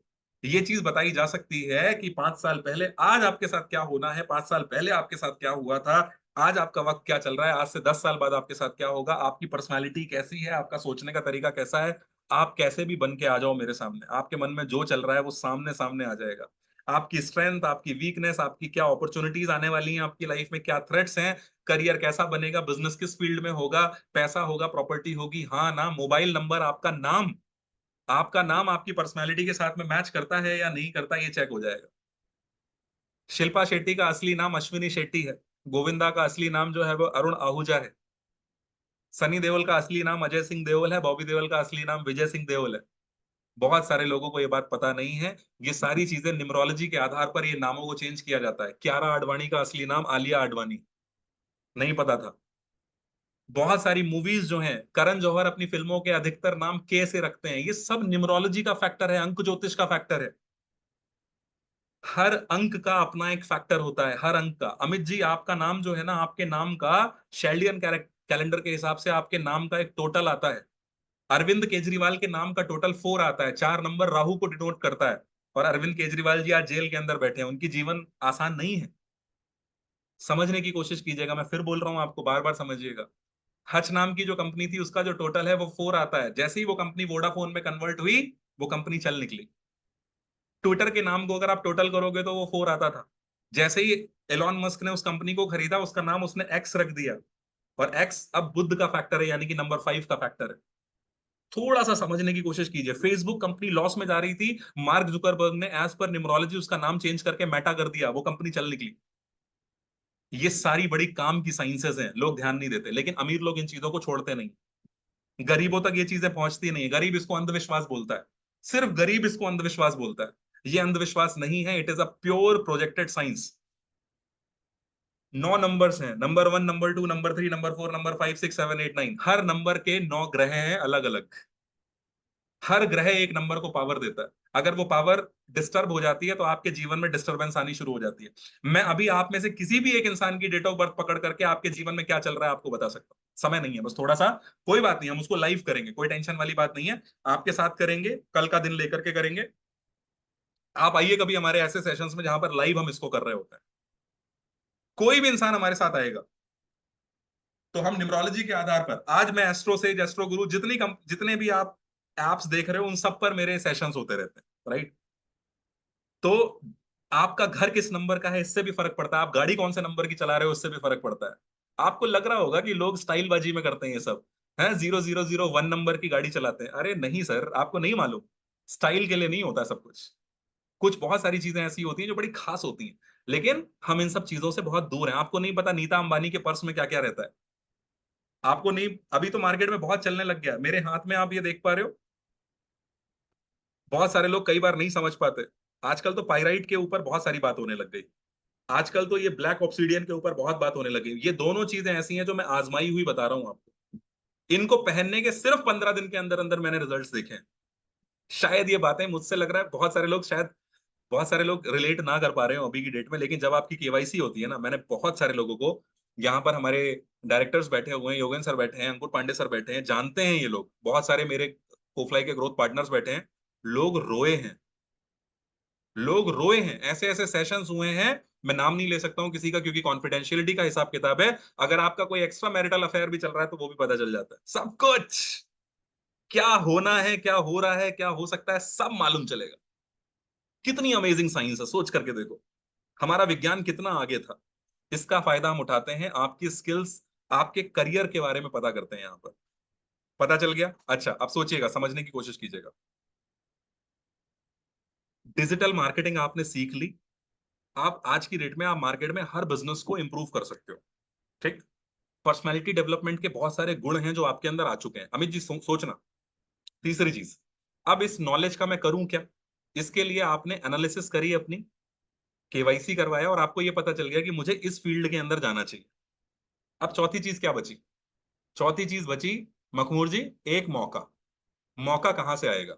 [SPEAKER 1] ये चीज बताई जा सकती है कि 5 साल पहले आज आपके साथ क्या होना है, 5 साल पहले आपके साथ क्या हुआ था, आज आपका वक्त क्या चल रहा है, आज से 10 साल बाद आपके साथ क्या होगा, आपकी पर्सनैलिटी कैसी है, आपका सोचने का तरीका कैसा है। आप कैसे भी बन के आ जाओ मेरे सामने, आपके मन में जो चल रहा है वो सामने सामने आ जाएगा। आपकी स्ट्रेंथ, आपकी वीकनेस, आपकी क्या अपॉर्चुनिटीज आने वाली हैं आपकी लाइफ में, क्या थ्रेट्स हैं, करियर कैसा बनेगा, बिजनेस किस फील्ड में होगा, पैसा होगा, प्रॉपर्टी होगी, हाँ ना, मोबाइल नंबर, आपका नाम, आपका नाम आपकी पर्सनालिटी के साथ में मैच करता है या नहीं करता, ये चेक हो जाएगा। शिल्पा शेट्टी का असली नाम अश्विनी शेट्टी है। गोविंदा का असली नाम जो है वो अरुण आहूजा है। सनी देओल का असली नाम अजय सिंह देओल है। बॉबी देओल का असली नाम विजय सिंह देओल है। बहुत सारे लोगों को ये बात पता नहीं है। ये सारी चीजें न्यूमरोलॉजी के आधार पर ये नामों को चेंज किया जाता है। कियारा आडवाणी का असली नाम आलिया आडवाणी, नहीं पता था। बहुत सारी मूवीज जो हैं, करण जौहर अपनी फिल्मों के अधिकतर नाम के से रखते हैं। ये सब न्यूमरोलॉजी का फैक्टर है, अंक ज्योतिष का फैक्टर है। हर अंक का अपना एक फैक्टर होता है, हर अंक का। अमित जी, आपका नाम जो है ना, आपके नाम का शेल्डियन कैलेंडर के हिसाब से आपके नाम का एक टोटल आता है। अरविंद केजरीवाल के नाम का टोटल 4 आता है। 4 नंबर राहु को डिनोट करता है। और अरविंद केजरीवाल जी आज जेल के अंदर बैठे हैं, उनकी जीवन आसान नहीं है। समझने की कोशिश कीजिएगा, मैं फिर बोल रहा हूं आपको, बार बार समझिएगा। हच नाम की जो कंपनी थी उसका जो टोटल है वो 4 आता है। जैसे ही वो कंपनी वोडाफोन में कन्वर्ट हुई, वो कंपनी चल निकली। ट्विटर के नाम को अगर आप टोटल करोगे तो वो 4 आता था। जैसे ही एलॉन मस्क ने उस कंपनी को खरीदा, उसका नाम उसने एक्स रख दिया। और एक्स अब बुद्ध का फैक्टर है, यानी कि नंबर 5 का फैक्टर है। थोड़ा सा समझने की कोशिश कीजिए। फेसबुक कंपनी लॉस में जा रही थी, मार्क जुकरबर्ग ने एज पर न्यूमरोलॉजी उसका नाम चेंज करके मेटा कर दिया, वो कंपनी चल निकली। ये सारी बड़ी काम की साइंसेज हैं, लोग ध्यान नहीं देते, लेकिन अमीर लोग इन चीजों को छोड़ते नहीं। गरीबों तक ये चीजें पहुंचती नहीं है। गरीब इसको अंधविश्वास बोलता है। सिर्फ गरीब इसको अंधविश्वास बोलता है। ये अंधविश्वास नहीं है, it is a pure projected science. 9 numbers हैं, number 1, number 2, number 3, number 4, number 5, 6, 7, 8, 9। हर नंबर के 9 ग्रह हैं अलग अलग। हर ग्रह एक नंबर को पावर देता है। अगर वो पावर डिस्टर्ब हो जाती है तो आपके जीवन में डिस्टरबेंस आनी शुरू हो जाती है। मैं अभी आप में से किसी भी एक इंसान की डेट ऑफ बर्थ पकड़ करके आपके जीवन में क्या चल रहा है आपको बता सकता हूँ। समय नहीं है, बस थोड़ा सा। कोई बात नहीं, हम उसको लाइव करेंगे, कोई टेंशन वाली बात नहीं है। आपके साथ करेंगे, कल का दिन लेकर के करेंगे। आप आइए कभी हमारे ऐसे सेशंस में जहां पर लाइव हम इसको कर रहे होते हैं। कोई भी इंसान हमारे साथ आएगा तो हम न्यूमरोलॉजी के आधार पर, आज मैं एस्ट्रो सेज, एस्ट्रो गुरु, जितने भी आप एप्स देख रहे हो, उन सब पर मेरे सेशंस होते रहते हैं, राइट? तो आपका घर किस नंबर का है इससे भी फर्क पड़ता है। आप गाड़ी कौन से नंबर की चला रहे हो उससे भी फर्क पड़ता है। आपको लग रहा होगा कि लोग स्टाइलबाजी में करते हैं ये सब, है 0001 नंबर की गाड़ी चलाते हैं। अरे नहीं सर, आपको नहीं मालूम। स्टाइल के लिए नहीं होता सब कुछ। कुछ बहुत सारी चीजें ऐसी होती हैं जो बड़ी खास होती हैं। लेकिन हम इन सब चीजों से बहुत दूर हैं। आपको नहीं पता नीता अंबानी के पर्स में क्या क्या रहता है। आपको नहीं, अभी तो मार्केट में बहुत चलने लग गया है। मेरे हाथ में आप ये देख पा रहे हो। बहुत सारे लोग कई बार नहीं समझ पाते। आजकल तो पाइराइट के ऊपर बहुत सारी बात होने लग गई। आजकल तो ये ब्लैक ऑब्सिडियन के ऊपर बहुत बात होने लगी। ये दोनों चीजें ऐसी हैं जो मैं आजमाई हुई बता रहा हूं आपको। इनको पहनने के सिर्फ 15 दिन के अंदर अंदर मैंने रिजल्ट्स देखे हैं। शायद ये बातें मुझसे लग रहा है बहुत सारे लोग, शायद बहुत सारे लोग रिलेट ना कर पा रहे हो अभी की डेट में, लेकिन जब आपकी केवाईसी होती है ना, मैंने बहुत सारे लोगों को, यहाँ पर हमारे डायरेक्टर्स बैठे हुए हैं, योगेन सर बैठे हैं, अंकुर पांडे सर बैठे हैं, जानते हैं ये लोग, बहुत सारे मेरे कोफ्लाई के ग्रोथ पार्टनर्स बैठे हैं, लोग रोए हैं। लोग रोए हैं, ऐसे ऐसे सेशंस हुए हैं। मैं नाम नहीं ले सकता हूं किसी का, क्योंकि कॉन्फिडेंशियलिटी का हिसाब किताब है। अगर आपका कोई एक्स्ट्रा मैरिटल अफेयर भी चल रहा है तो वो भी पता चल जाता है, सब कुछ क्या होना है, क्या हो रहा है, क्या हो सकता है, सब मालूम चलेगा। कितनी अमेजिंग साइंस है, सोच करके देखो हमारा विज्ञान कितना आगे था। इसका फायदा हम उठाते हैं, आपकी स्किल्स, आपके करियर के बारे में पता करते हैं यहां पर। पता चल गया? अच्छा, अब सोचिएगा, समझने की कोशिश कीजिएगा। डिजिटल मार्केटिंग आपने सीख ली। आप आज की डेट में आप मार्केट में हर बिजनेस को इंप्रूव कर सकते हो। ठीक। पर्सनालिटी डेवलपमेंट के बहुत सारे गुण हैं जो आपके अंदर आ चुके हैं। अमित जी सोचना। तीसरी चीज, अब इस नॉलेज का मैं करूं क्या? इसके लिए आपने एनालिसिस करी अपनी, केवाईसी करवाया, और आपको यह पता चल गया कि मुझे इस फील्ड के अंदर जाना चाहिए। अब चौथी चीज क्या बची? चौथी चीज बची, मखमूर जी, एक मौका। मौका कहां से आएगा?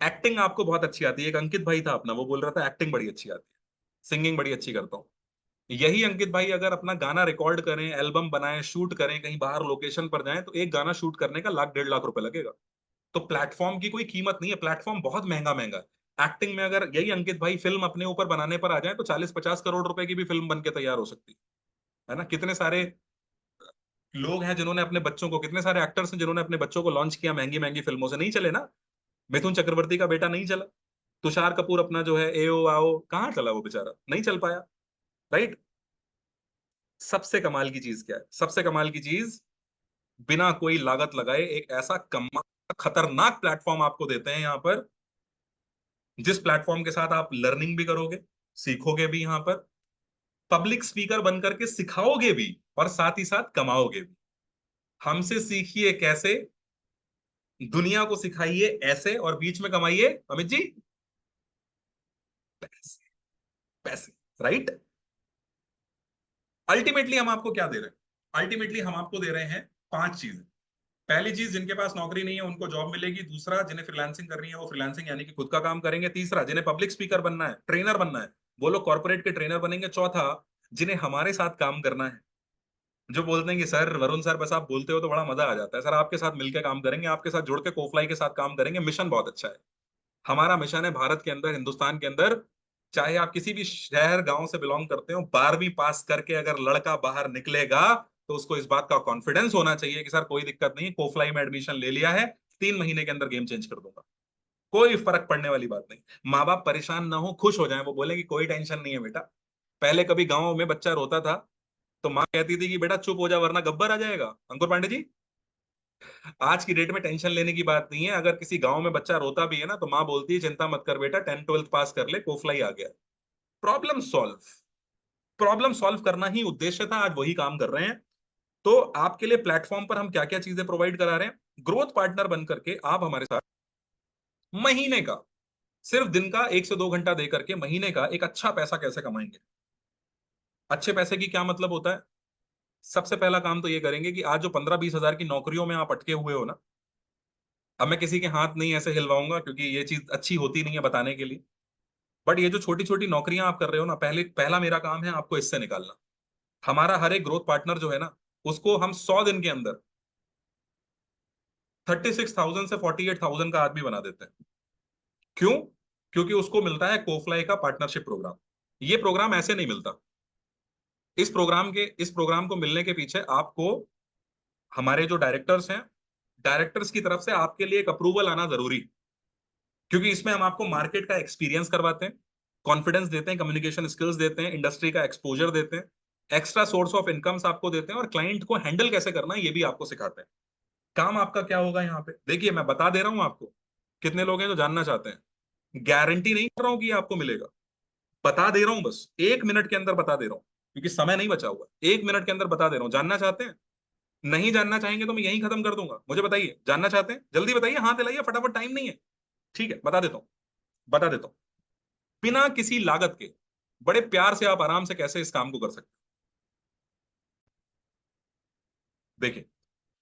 [SPEAKER 1] एक्टिंग आपको बहुत अच्छी आती है। एक अंकित भाई था अपना, वो बोल रहा था एक्टिंग बड़ी अच्छी आती है, सिंगिंग बड़ी अच्छी करता हूँ। यही अंकित भाई अगर अपना गाना रिकॉर्ड करें, एल्बम बनाएं, शूट करें, कहीं बाहर लोकेशन पर जाएं, तो एक गाना शूट करने का 1 लाख 1.5 लाख रुपए लगेगा। तो प्लेटफॉर्म की कोई कीमत नहीं है, प्लेटफॉर्म बहुत महंगा महंगा है। एक्टिंग में अगर यही अंकित भाई फिल्म अपने ऊपर बनाने पर आ जाए तो 40-50 करोड़ रुपए की भी फिल्म बन के तैयार हो सकती है ना। कितने सारे लोग हैं जिन्होंने अपने बच्चों को, कितने सारे एक्टर्स हैं जिन्होंने अपने बच्चों को लॉन्च किया महंगी महंगी फिल्मों से, नहीं चले ना। मिथुन चक्रवर्ती का बेटा नहीं चला। तुषार कपूर अपना जो है एओ आओ, कहाँ चला वो बेचारा, नहीं चल पाया। राइट। सबसे कमाल की चीज क्या है? सबसे कमाल की चीज, बिना कोई लागत लगाए एक ऐसा खतरनाक प्लेटफॉर्म आपको देते हैं यहाँ पर, जिस प्लेटफॉर्म के साथ आप लर्निंग भी करोगे, सीखोगे भी यहाँ पर, पब्लिक स्पीकर बन करके सिखाओगे भी, और साथ ही साथ कमाओगे भी। हमसे सीखिए कैसे, दुनिया को सिखाइए ऐसे, और बीच में कमाइए अमित जी पैसे। पैसे। राइट। अल्टीमेटली हम आपको क्या दे रहे हैं? अल्टीमेटली हम आपको दे रहे हैं 5 चीजें। पहली चीज, जिनके पास नौकरी नहीं है उनको जॉब मिलेगी। दूसरा, जिन्हें फ्रीलांसिंग करनी है वो फ्रीलांसिंग यानी कि खुद का काम करेंगे। तीसरा, जिन्हें पब्लिक स्पीकर बनना है, ट्रेनर बनना है, वो लोग कॉर्पोरेट के ट्रेनर बनेंगे। चौथा, जिन्हें हमारे साथ काम करना है, जो बोलते हैं कि सर वरुण सर बस आप बोलते हो तो बड़ा मजा आ जाता है, सर आपके साथ मिलकर काम करेंगे, आपके साथ जुड़ के कोफ्लाई के साथ काम करेंगे, मिशन बहुत अच्छा है। हमारा मिशन है भारत के अंदर, हिंदुस्तान के अंदर, चाहे आप किसी भी शहर गांव से बिलोंग करते हो, 12वीं पास करके अगर लड़का बाहर निकलेगा तो उसको इस बात का कॉन्फिडेंस होना चाहिए कि सर कोई दिक्कत नहीं, कोफलाई में एडमिशन ले लिया है, 3 महीने के अंदर गेम चेंज कर दूंगा। कोई फर्क पड़ने वाली बात नहीं। माँ बाप परेशान ना हो, खुश हो जाएं, वो बोले कि कोई टेंशन नहीं है बेटा। पहले कभी गांव में बच्चा रोता था तो माँ कहती थी कि बेटा चुप हो जा वरना गब्बर आ जाएगा। अंकुर पांडे जी, आज की डेट में टेंशन लेने की बात नहीं है। अगर किसी गांव में बच्चा रोता भी है ना, तो माँ बोलती है चिंता मत कर बेटा, 10th 12th पास कर ले, कोफलाई आ गया। Problem solve. प्रॉब्लम सॉल्व करना ही उद्देश्य था, आज वही काम कर रहे हैं। तो आपके लिए प्लेटफॉर्म पर हम क्या क्या चीजें प्रोवाइड करा रहे हैं? ग्रोथ पार्टनर बन करके आप हमारे साथ महीने का, सिर्फ दिन का 1 से 2 घंटा दे करके महीने का एक अच्छा पैसा कैसे कमाएंगे। अच्छे पैसे की क्या मतलब होता है? सबसे पहला काम तो ये करेंगे कि आज जो 15-20 हजार की नौकरियों में आप अटके हुए हो ना, अब मैं किसी के हाथ नहीं ऐसे हिलवाऊंगा क्योंकि ये चीज अच्छी होती नहीं है बताने के लिए, बट ये जो छोटी छोटी नौकरियां आप कर रहे हो ना, पहले पहला मेरा काम है आपको इससे निकालना। हमारा हर एक ग्रोथ पार्टनर जो है ना, उसको हम 100 दिन के अंदर 36,000 से 48,000 का आदमी बना देते हैं। क्यों? क्योंकि उसको मिलता है कोफ्लाई का पार्टनरशिप प्रोग्राम। ये प्रोग्राम ऐसे नहीं मिलता। इस प्रोग्राम को मिलने के पीछे आपको, हमारे जो डायरेक्टर्स हैं, डायरेक्टर्स की तरफ से आपके लिए एक अप्रूवल आना जरूरी, क्योंकि इसमें हम आपको मार्केट का एक्सपीरियंस करवाते हैं, कॉन्फिडेंस देते हैं, कम्युनिकेशन स्किल्स देते हैं, इंडस्ट्री का एक्सपोजर देते हैं, एक्स्ट्रा सोर्स ऑफ इनकम्स आपको देते हैं, और क्लाइंट को हैंडल कैसे करना है ये भी आपको सिखाते हैं। काम आपका क्या होगा यहाँ पे? देखिए मैं बता दे रहा हूँ आपको। कितने लोग हैं जो जानना चाहते हैं? गारंटी नहीं कर रहा हूं कि ये आपको मिलेगा, बता दे रहा हूं, बस 1 मिनट के अंदर बता दे रहा हूं, क्योंकि समय नहीं बचा हुआ। 1 मिनट के अंदर बता दे रहा हूं। जानना चाहते हैं? नहीं जानना चाहेंगे तो मैं यही खत्म कर दूंगा। मुझे बताइए, जानना चाहते हैं? जल्दी बताइए, हाथ दिलाइए फटाफट, टाइम नहीं है। ठीक है, बता देता हूँ, बता देता हूँ। बिना किसी लागत के बड़े प्यार से आप आराम से कैसे इस काम को कर सकते हैं। देखिए,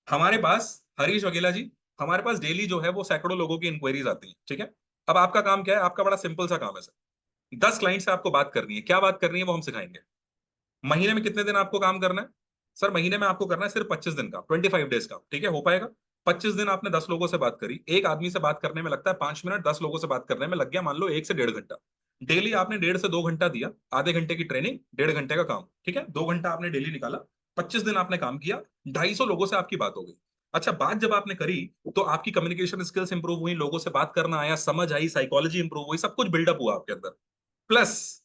[SPEAKER 1] हमारे पास हरीश वगेला जी, हमारे पास डेली जो है वो सैकड़ों लोगों की इंक्वायरीज आती हैं, ठीक है। अब आपका काम क्या है? आपका बड़ा सिंपल सा काम है सर। 10 क्लाइंट से आपको बात करनी है। क्या बात करनी है वो हम सिखाएंगे। महीने में कितने दिन आपको काम करना है? सर महीने में आपको करना है सिर्फ 25 दिन का, 25 डेज का, ठीक है, हो पाएगा। 25 दिन आपने 10 लोगों से बात करी। एक आदमी से बात करने में लगता है 5 मिनट, 10 लोगों से बात करने में लग गया मान लो 1 से 1.5 घंटा। डेली आपने 1.5 से 2 घंटा दिया, आधे घंटे की ट्रेनिंग, 1.5 घंटे का काम, ठीक है। 2 घंटा आपने डेली निकाला, 25 दिन आपने काम किया, 250 लोगों से आपकी बात हो गई। अच्छा, बात जब आपने करी तो आपकी कम्युनिकेशन स्किल्स इंप्रूव हुई, लोगों से बात करना आया, समझ आई, साइकोलॉजी इंप्रूव हुई, सब कुछ बिल्डअप हुआ आपके अंदर। प्लस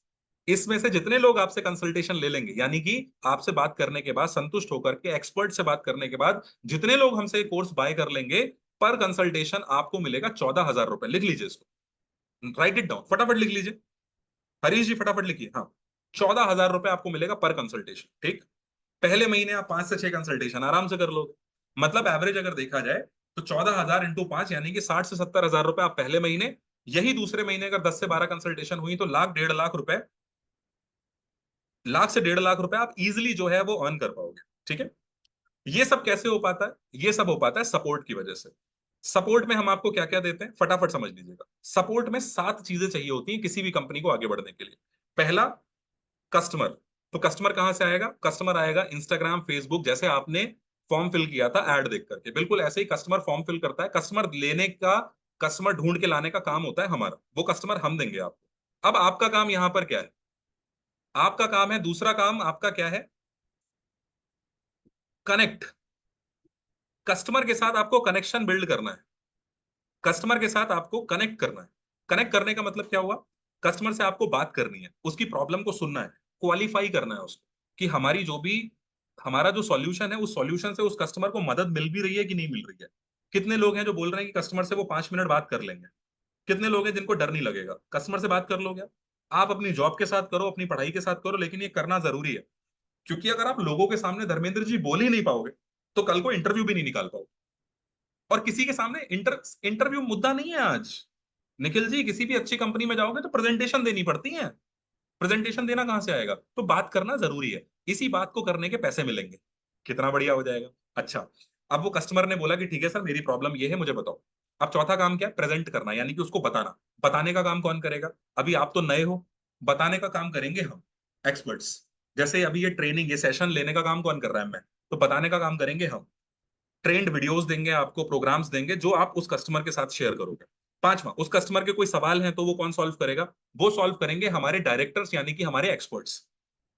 [SPEAKER 1] इसमें से जितने लोग आपसे कंसल्टेशन ले लेंगे, यानी कि आपसे बात करने के बाद संतुष्ट होकर के, एक्सपर्ट से बात करने के बाद जितने लोग हमसे कोर्स बाय कर लेंगे, पर कंसल्टेशन आपको मिलेगा 14,000 रुपए। लिख लीजिए इसको, राइट इट डाउन, फटाफट लिख लीजिए। हरीश जी फटाफट लिखिए, हाँ। 14,000 रुपए आपको मिलेगा पर कंसल्टेशन, ठीक। पहले महीने आप 5 से 6 कंसल्टेशन आराम से कर लोगे। मतलब एवरेज अगर देखा जाए तो 14,000 इंटू 5 यानी कि 60 से 70 हजार रुपए आप पहले महीने। यही दूसरे महीने अगर 10 से 12 कंसल्टेशन हुई तो लाख, 1.5 लाख रुपए, लाख से 1.5 लाख रुपए आप इजिली जो है वो अर्न कर पाओगे, ठीक है। ये सब कैसे हो पाता है? ये सब हो पाता है सपोर्ट की वजह से। सपोर्ट में हम आपको क्या क्या देते हैं, फटाफट समझ लीजिएगा। सपोर्ट में 7 चीजें चाहिए होती हैं किसी भी कंपनी को आगे बढ़ने के लिए। पहला, कस्टमर। तो कस्टमर कहां से आएगा? कस्टमर आएगा इंस्टाग्राम, फेसबुक, जैसे आपने फॉर्म फिल किया था ऐड देख करके, बिल्कुल ऐसे ही कस्टमर फॉर्म फिल करता है। कस्टमर लेने का, कस्टमर ढूंढ के लाने का काम होता है हमारा, वो कस्टमर हम देंगे आपको। अब आपका काम यहां पर क्या है? आपका काम है, दूसरा काम आपका क्या है? कनेक्ट। कस्टमर के साथ आपको कनेक्शन बिल्ड करना है। कस्टमर के साथ आपको कनेक्ट करना है। कनेक्ट करने का मतलब क्या हुआ? कस्टमर से आपको बात करनी है, उसकी प्रॉब्लम को सुनना है, क्वालिफाई करना है उसको, कि हमारी जो भी, हमारा जो सॉल्यूशन है, उस सॉल्यूशन से उस कस्टमर को मदद मिल भी रही है कि नहीं मिल रही है। कितने लोग हैं जो बोल रहे हैं कि कस्टमर से वो 5 मिनट बात कर लेंगे? कितने लोग हैं जिनको डर नहीं लगेगा? कस्टमर से बात कर लोगे आप अपनी जॉब के साथ करो, अपनी पढ़ाई के साथ करो, लेकिन ये करना जरूरी है। क्योंकि अगर आप लोगों के सामने धर्मेंद्र जी बोल ही नहीं पाओगे तो कल को इंटरव्यू भी नहीं निकाल पाओगे। और किसी के सामने इंटरव्यू मुद्दा नहीं है आज। निखिल जी, किसी भी अच्छी कंपनी में जाओगे तो प्रेजेंटेशन देनी पड़ती है। प्रेजेंटेशन देना कहां से आएगा? तो बात करना जरूरी है। इसी बात को करने के पैसे मिलेंगे। कितना बढ़िया हो जाएगा। अच्छा, अब वो कस्टमर ने बोला कि ठीक है सर, मेरी प्रॉब्लम ये है, मुझे बताओ। अब चौथा काम क्या है? प्रेजेंट करना, यानी कि उसको बताना। बताने का काम कौन करेगा? अभी आप तो नए हो, बताने का काम करेंगे हम, एक्सपर्ट्स। जैसे अभी ये ट्रेनिंग, ये सेशन लेने का काम कौन कर रहा है? मैं। तो बताने का काम करेंगे हम। ट्रेंड वीडियोस देंगे आपको, प्रोग्राम्स देंगे जो आप उस कस्टमर के साथ शेयर करोगे। पांचवा, उस कस्टमर के कोई सवाल हैं तो वो कौन सॉल्व करेगा? वो सॉल्व करेंगे हमारे डायरेक्टर्स, यानी कि हमारे एक्सपर्ट्स।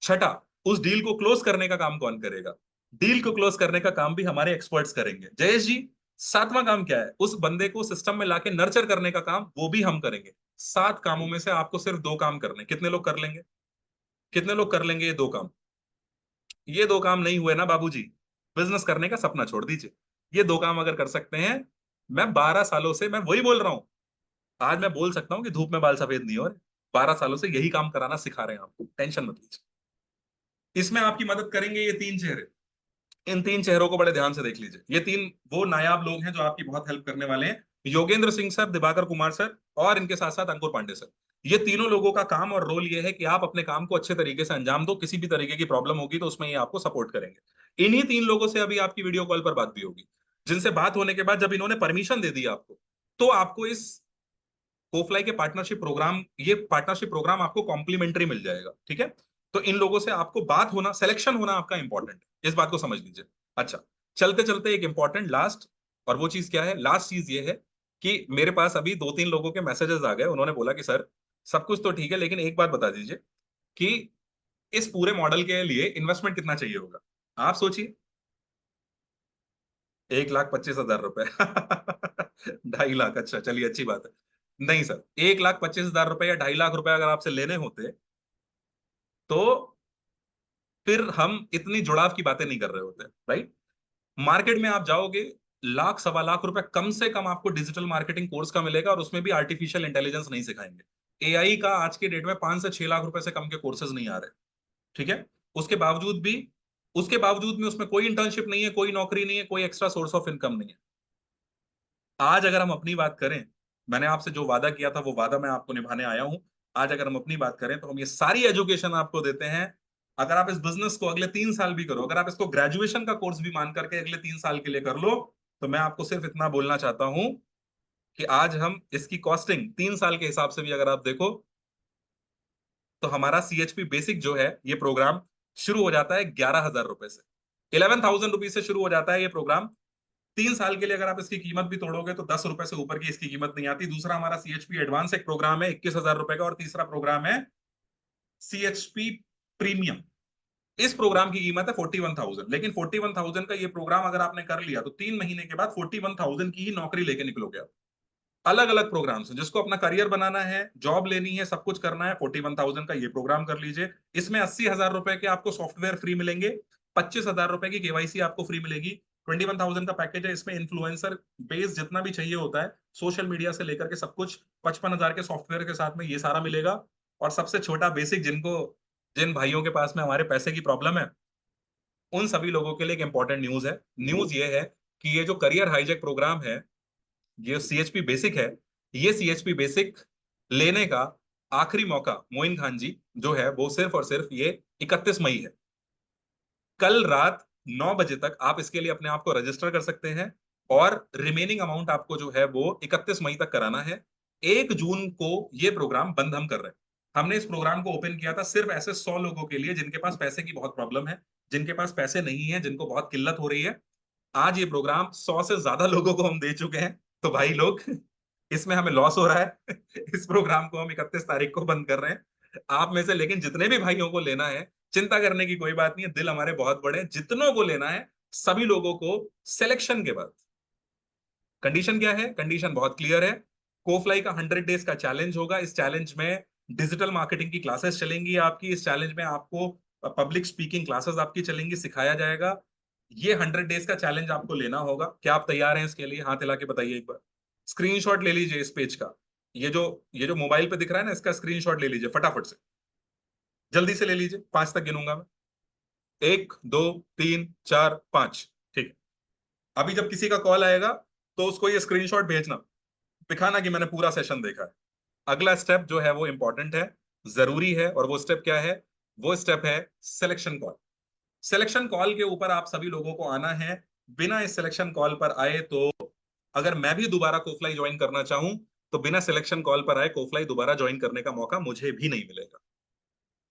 [SPEAKER 1] छठा, उस डील को क्लोज करने का काम कौन करेगा? डील को क्लोज करने का काम भी हमारे एक्सपर्ट्स करेंगे, जयेश जी। सातवां काम क्या है? उस बंदे को सिस्टम में लाके नर्चर करने का काम वो भी हम करेंगे। 7 कामों में से आपको सिर्फ 2 काम करने। कितने लोग कर लेंगे? कितने लोग कर लेंगे ये 2 काम? ये 2 काम नहीं हुए ना बाबूजी, बिजनेस करने का सपना छोड़ दीजिए। ये 2 काम अगर कर सकते हैं, मैं 12 सालों से, मैं वही बोल रहा हूं, आज मैं बोल सकता हूँ कि धूप में बाल सफेद नहीं हो रहे। 12 सालों से यही काम कराना सिखा रहे हैं आपको, टेंशन मत लीजिए। इसमें आपकी मदद करेंगे ये 3 चेहरे। इन 3 चेहरों को बड़े ध्यान से देख लीजिए। ये 3 वो नायाब लोग हैं जो आपकी बहुत हेल्प करने वाले हैं। योगेंद्र सिंह सर, दिवाकर कुमार सर, और इनके साथ साथ अंकुर पांडे सर। ये तीनों लोगों का काम और रोल ये है कि आप अपने काम को अच्छे तरीके से अंजाम दो। किसी भी तरीके की प्रॉब्लम होगी तो उसमें ये आपको सपोर्ट करेंगे। इन्हीं 3 लोगों से अभी आपकी वीडियो कॉल पर बात भी होगी, जिनसे बात होने के बाद जब इन्होंने परमिशन दे दी आपको, तो आपको इस कोफ्लाई के पार्टनरशिप प्रोग्राम, ये पार्टनरशिप प्रोग्राम आपको कॉम्प्लीमेंट्री मिल जाएगा, ठीक है। तो इन लोगों से आपको बात होना, सिलेक्शन होना आपका इंपॉर्टेंट है, इस बात को समझ लीजिए। अच्छा, चलते चलते एक इंपॉर्टेंट लास्ट, और वो चीज क्या है? लास्ट चीज ये है कि मेरे पास अभी 2-3 लोगों के मैसेजेस आ गए। उन्होंने बोला कि सर, सब कुछ तो ठीक है, लेकिन एक बात बता दीजिए कि इस पूरे मॉडल के लिए इन्वेस्टमेंट कितना चाहिए होगा? आप सोचिए। 1,25,000 रुपए 2.5 लाख, अच्छा चलिए, अच्छी बात है। नहीं सर, 1,25,000 रुपए या 2.5 लाख रुपए अगर आपसे लेने होते तो फिर हम इतनी जुड़ाव की बातें नहीं कर रहे होते, राइट। मार्केट में आप जाओगे, लाख, 1.25 लाख रुपए कम से कम आपको डिजिटल मार्केटिंग कोर्स का मिलेगा, और उसमें भी आर्टिफिशियल इंटेलिजेंस नहीं सिखाएंगे। एआई का आज के डेट में 5 से 6 लाख रुपए से कम के कोर्सेज नहीं आ रहे, ठीक है। उसके बावजूद भी, उसके बावजूद में उसमें कोई इंटर्नशिप नहीं है, कोई नौकरी नहीं है, कोई एक्स्ट्रा सोर्स ऑफ इनकम नहीं है। आज अगर हम अपनी बात करें, मैंने आपसे जो वादा किया था वो वादा मैं आपको निभाने आया हूं। आज अगर हम अपनी बात करें तो हम ये सारी एजुकेशन आपको देते हैं। अगर आप इस बिजनेस को अगले 3 साल भी करो, अगर आप इसको ग्रेजुएशन का कोर्स भी मान करके अगले 3 साल के लिए कर लो, तो मैं आपको सिर्फ इतना बोलना चाहता हूं कि आज हम इसकी कॉस्टिंग 3 साल के हिसाब से भी अगर आप देखो, तो हमारा सीएचपी बेसिक जो है ये प्रोग्राम शुरू हो जाता है 11,000 रुपए से। 11,000 रुपीज से शुरू हो जाता है ये प्रोग्राम। 3 साल के लिए अगर आप इसकी कीमत भी तोड़ोगे तो 10 रुपए से ऊपर की इसकी कीमत नहीं आती। दूसरा हमारा सीएचपी एडवांस एक प्रोग्राम है 21,000 रुपए का, और तीसरा प्रोग्राम है सीएचपी प्रीमियम। इस प्रोग्राम की कीमत है 41,000, लेकिन 41,000 का ये प्रोग्राम अगर आपने कर लिया तो 3 महीने के बाद 41,000 की ही नौकरी लेके निकलोगे आप। अलग अलग प्रोग्राम्स हैं, जिसको अपना करियर बनाना है, जॉब लेनी है, सब कुछ करना है, 41,000 का ये प्रोग्राम कर लीजिए। इसमें 80,000 रुपए के आपको सॉफ्टवेयर फ्री मिलेंगे, 25,000 रुपए की केवाईसी आपको फ्री मिलेगी। 21,000 का पैकेज है, इसमें इन्फ्लुएंसर बेस जितना भी चाहिए होता है, सोशल मीडिया से लेकर के सब कुछ 55,000 के सॉफ्टवेयर के साथ में ये सारा मिलेगा। और सबसे छोटा बेसिक, जिन भाइयों के पास में हमारे पैसे की प्रॉब्लम है, उन सभी लोगों के लिए एक इंपॉर्टेंट न्यूज है। न्यूज ये है कि ये जो करियर हाईजेक प्रोग्राम है, ये सीएचपी बेसिक है, ये सीएचपी बेसिक लेने का आखिरी मौका मोइन खान जी जो है वो सिर्फ और सिर्फ ये 31 मई है। कल रात 9 बजे तक आप इसके लिए अपने आप को रजिस्टर कर सकते हैं, और रिमेनिंग अमाउंट आपको जो है वो 31 मई तक कराना है। 1 जून को ये प्रोग्राम बंद हम कर रहे हैं। हमने इस प्रोग्राम को ओपन किया था सिर्फ ऐसे 100 लोगों के लिए जिनके पास पैसे की बहुत प्रॉब्लम है, जिनके पास पैसे नहीं है, जिनको बहुत किल्लत हो रही है। आज ये प्रोग्राम 100 से ज्यादा लोगों को हम दे चुके हैं। तो भाई लोग, इसमें हमें लॉस हो रहा है। इस प्रोग्राम को हम 31 तारीख को बंद कर रहे हैं। आप में से लेकिन जितने भी भाइयों को लेना है, चिंता करने की कोई बात नहीं है, दिल हमारे बहुत बड़े हैं। जितनों को लेना है सभी लोगों को सिलेक्शन के बाद। कंडीशन क्या है? कंडीशन बहुत क्लियर है। कोफ्लाई का 100 डेज का चैलेंज होगा। इस चैलेंज में डिजिटल मार्केटिंग की क्लासेस चलेंगी आपकी। इस चैलेंज में आपको पब्लिक स्पीकिंग क्लासेस आपकी चलेंगी, सिखाया जाएगा। ये 100 डेज का चैलेंज आपको लेना होगा। क्या आप तैयार हैं इसके लिए? हाथ हिला के बताइए एक बार। स्क्रीनशॉट ले लीजिए इस पेज का। ये जो मोबाइल पे दिख रहा है ना, इसका स्क्रीनशॉट ले लीजिए फटाफट से। जल्दी से ले लीजिए, 5 तक गिनूंगा मैं। 1, 2, 3, 4, 5। ठीक है। अभी जब किसी का कॉल आएगा तो उसको ये स्क्रीनशॉट भेजना, दिखाना कि मैंने पूरा सेशन देखा है। अगला स्टेप जो है वो इंपॉर्टेंट है, जरूरी है। और वो स्टेप क्या है? वो स्टेप है सिलेक्शन कॉल। सिलेक्शन कॉल के ऊपर आप सभी लोगों को आना है। बिना इस सिलेक्शन कॉल पर आए तो, अगर मैं भी दोबारा कोफ्लाई ज्वाइन करना चाहूं, तो बिना सिलेक्शन कॉल पर आए कोफ्लाई दोबारा ज्वाइन करने का मौका मुझे भी नहीं मिलेगा।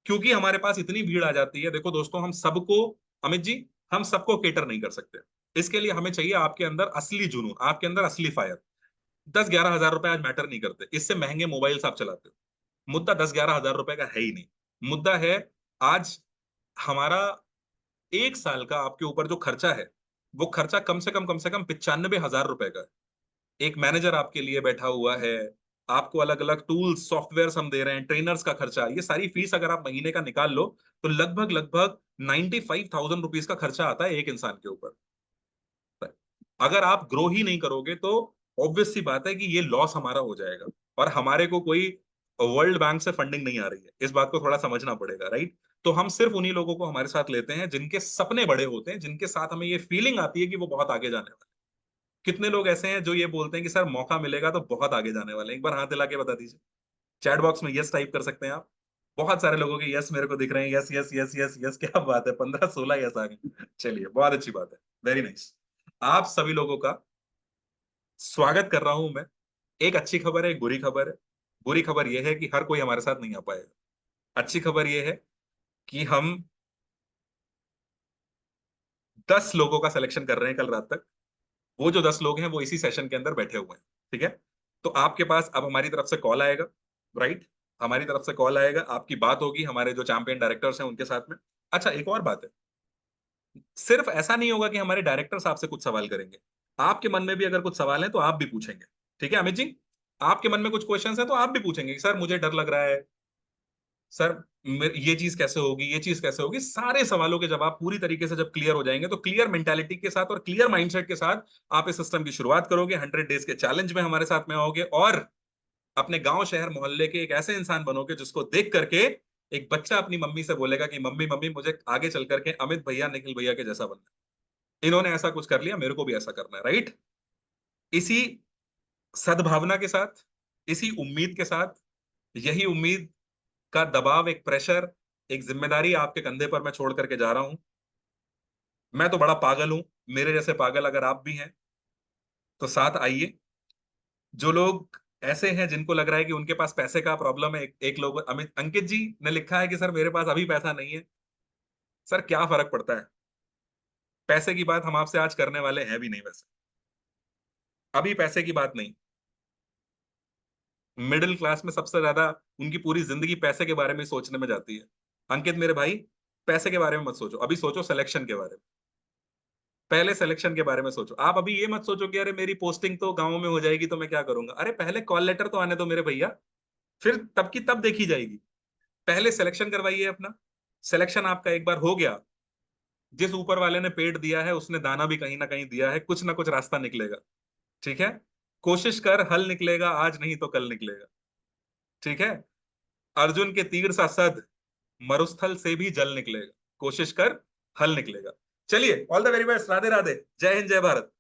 [SPEAKER 1] क्योंकि हमारे पास इतनी भीड़ आ जाती है। देखो दोस्तों, हम सबको, अमित जी, हम सबको केटर नहीं कर सकते। इसके लिए हमें चाहिए आपके अंदर असली जुनून, आपके अंदर असली फायर। 10-11 हजार रुपए आज मैटर नहीं करते। इससे महंगे मोबाइल्स आप चलाते हो। मुद्दा 10-11 हजार रुपए का है ही नहीं। मुद्दा है आज हमारा 1 साल का आपके ऊपर जो खर्चा है, वो खर्चा कम से कम 95,000 रुपए का है। एक मैनेजर आपके लिए बैठा हुआ है, आपको अलग अलग टूल्स सॉफ्टवेयर हम दे रहे हैं, ट्रेनर्स का खर्चा, ये सारी फीस अगर आप महीने का निकाल लो तो लगभग लगभग 95,000 रुपीज का खर्चा आता है एक इंसान के ऊपर। अगर आप ग्रो ही नहीं करोगे तो ऑब्वियस सी बात है कि ये लॉस हमारा हो जाएगा। और हमारे को कोई वर्ल्ड बैंक से फंडिंग नहीं आ रही है, इस बात को थोड़ा समझना पड़ेगा, राइट? तो हम सिर्फ उन्हीं लोगों को हमारे साथ लेते हैं जिनके सपने बड़े होते हैं, जिनके साथ हमें ये फीलिंग आती है कि वो बहुत आगे जाने वाले हैं। कितने लोग ऐसे हैं जो ये बोलते हैं कि सर मौका मिलेगा तो बहुत आगे जाने वाले हैं? एक बार हाथ हिला के बता दीजिए। चैट बॉक्स में यस टाइप कर सकते हैं आप। बहुत सारे लोगों के यस मेरे को दिख रहे हैं। Yes yes yes yes yes, क्या बात है, 15-16 यस आ गए। चलिए, बहुत अच्छी बात है, वेरी नाइस। आप सभी लोगों का स्वागत कर रहा हूं मैं। एक अच्छी खबर है, एक बुरी खबर है। बुरी खबर यह है कि हर कोई हमारे साथ नहीं आ पाएगा। अच्छी खबर यह है कि हम 10 लोगों का सिलेक्शन कर रहे हैं कल रात तक। वो जो 10 लोग हैं वो इसी सेशन के अंदर बैठे हुए हैं। ठीक है? तो आपके पास अब हमारी तरफ से कॉल आएगा, राइट? हमारी तरफ से कॉल आएगा, आपकी बात होगी हमारे जो चैंपियन डायरेक्टर्स हैं उनके साथ में। अच्छा, एक और बात है, सिर्फ ऐसा नहीं होगा कि हमारे डायरेक्टर्स आपसे कुछ सवाल करेंगे। आपके मन में भी अगर कुछ सवाल है तो आप भी पूछेंगे। ठीक है अमित जी? आपके मन में कुछ क्वेश्चंस है तो आप भी पूछेंगे, सर मुझे डर लग रहा है, सर ये चीज कैसे होगी, ये चीज कैसे होगी। सारे सवालों के जवाब पूरी तरीके से जब क्लियर हो जाएंगे, तो क्लियर मेंटालिटी के साथ और क्लियर माइंडसेट के साथ आप इस सिस्टम की शुरुआत करोगे। 100 डेज के चैलेंज में हमारे साथ में आओगे, और अपने गांव शहर मोहल्ले के एक ऐसे इंसान बनोगे जिसको देख करके एक बच्चा अपनी मम्मी से बोलेगा कि मम्मी मम्मी, मुझे आगे चल करके अमित भैया, निखिल भैया के जैसा बनना है। इन्होंने ऐसा कुछ कर लिया, मेरे को भी ऐसा करना है, राइट? इसी सद्भावना के साथ, इसी उम्मीद के साथ, यही उम्मीद का दबाव, एक प्रेशर, एक जिम्मेदारी आपके कंधे पर मैं छोड़ करके जा रहा हूं। मैं तो बड़ा पागल हूं, मेरे जैसे पागल अगर आप भी हैं तो साथ आइए। जो लोग ऐसे हैं जिनको लग रहा है कि उनके पास पैसे का प्रॉब्लम है, एक लोग, अमित अंकित जी ने लिखा है कि सर मेरे पास अभी पैसा नहीं है। सर क्या फर्क पड़ता है, पैसे की बात हम आपसे आज करने वाले हैं भी नहीं वैसे, अभी पैसे की बात नहीं। मिडिल क्लास में सबसे ज्यादा उनकी पूरी जिंदगी पैसे के बारे में सोचने में जाती है। अंकित मेरे भाई, पैसे के बारे में मत सोचो, अभी सोचो सिलेक्शन के बारे में। पहले सिलेक्शन के बारे में सोचो। आप अभी ये मत सोचो कि अरे मेरी पोस्टिंग तो गांव में हो जाएगी तो मैं क्या करूंगा। अरे पहले कॉल लेटर तो आने दो मेरे भैया, फिर तब की तब देखी जाएगी। पहले सिलेक्शन करवाइए अपना। सिलेक्शन आपका एक बार हो गया, जिस ऊपर वाले ने पेड़ दिया है उसने दाना भी कहीं ना कहीं दिया है, कुछ ना कुछ रास्ता निकलेगा। ठीक है, कोशिश कर, हल निकलेगा, आज नहीं तो कल निकलेगा। ठीक है, अर्जुन के तीर सा सद, मरुस्थल से भी जल निकलेगा। कोशिश कर, हल निकलेगा। चलिए, all the very best, Radhe Radhe, जय हिंद जय भारत।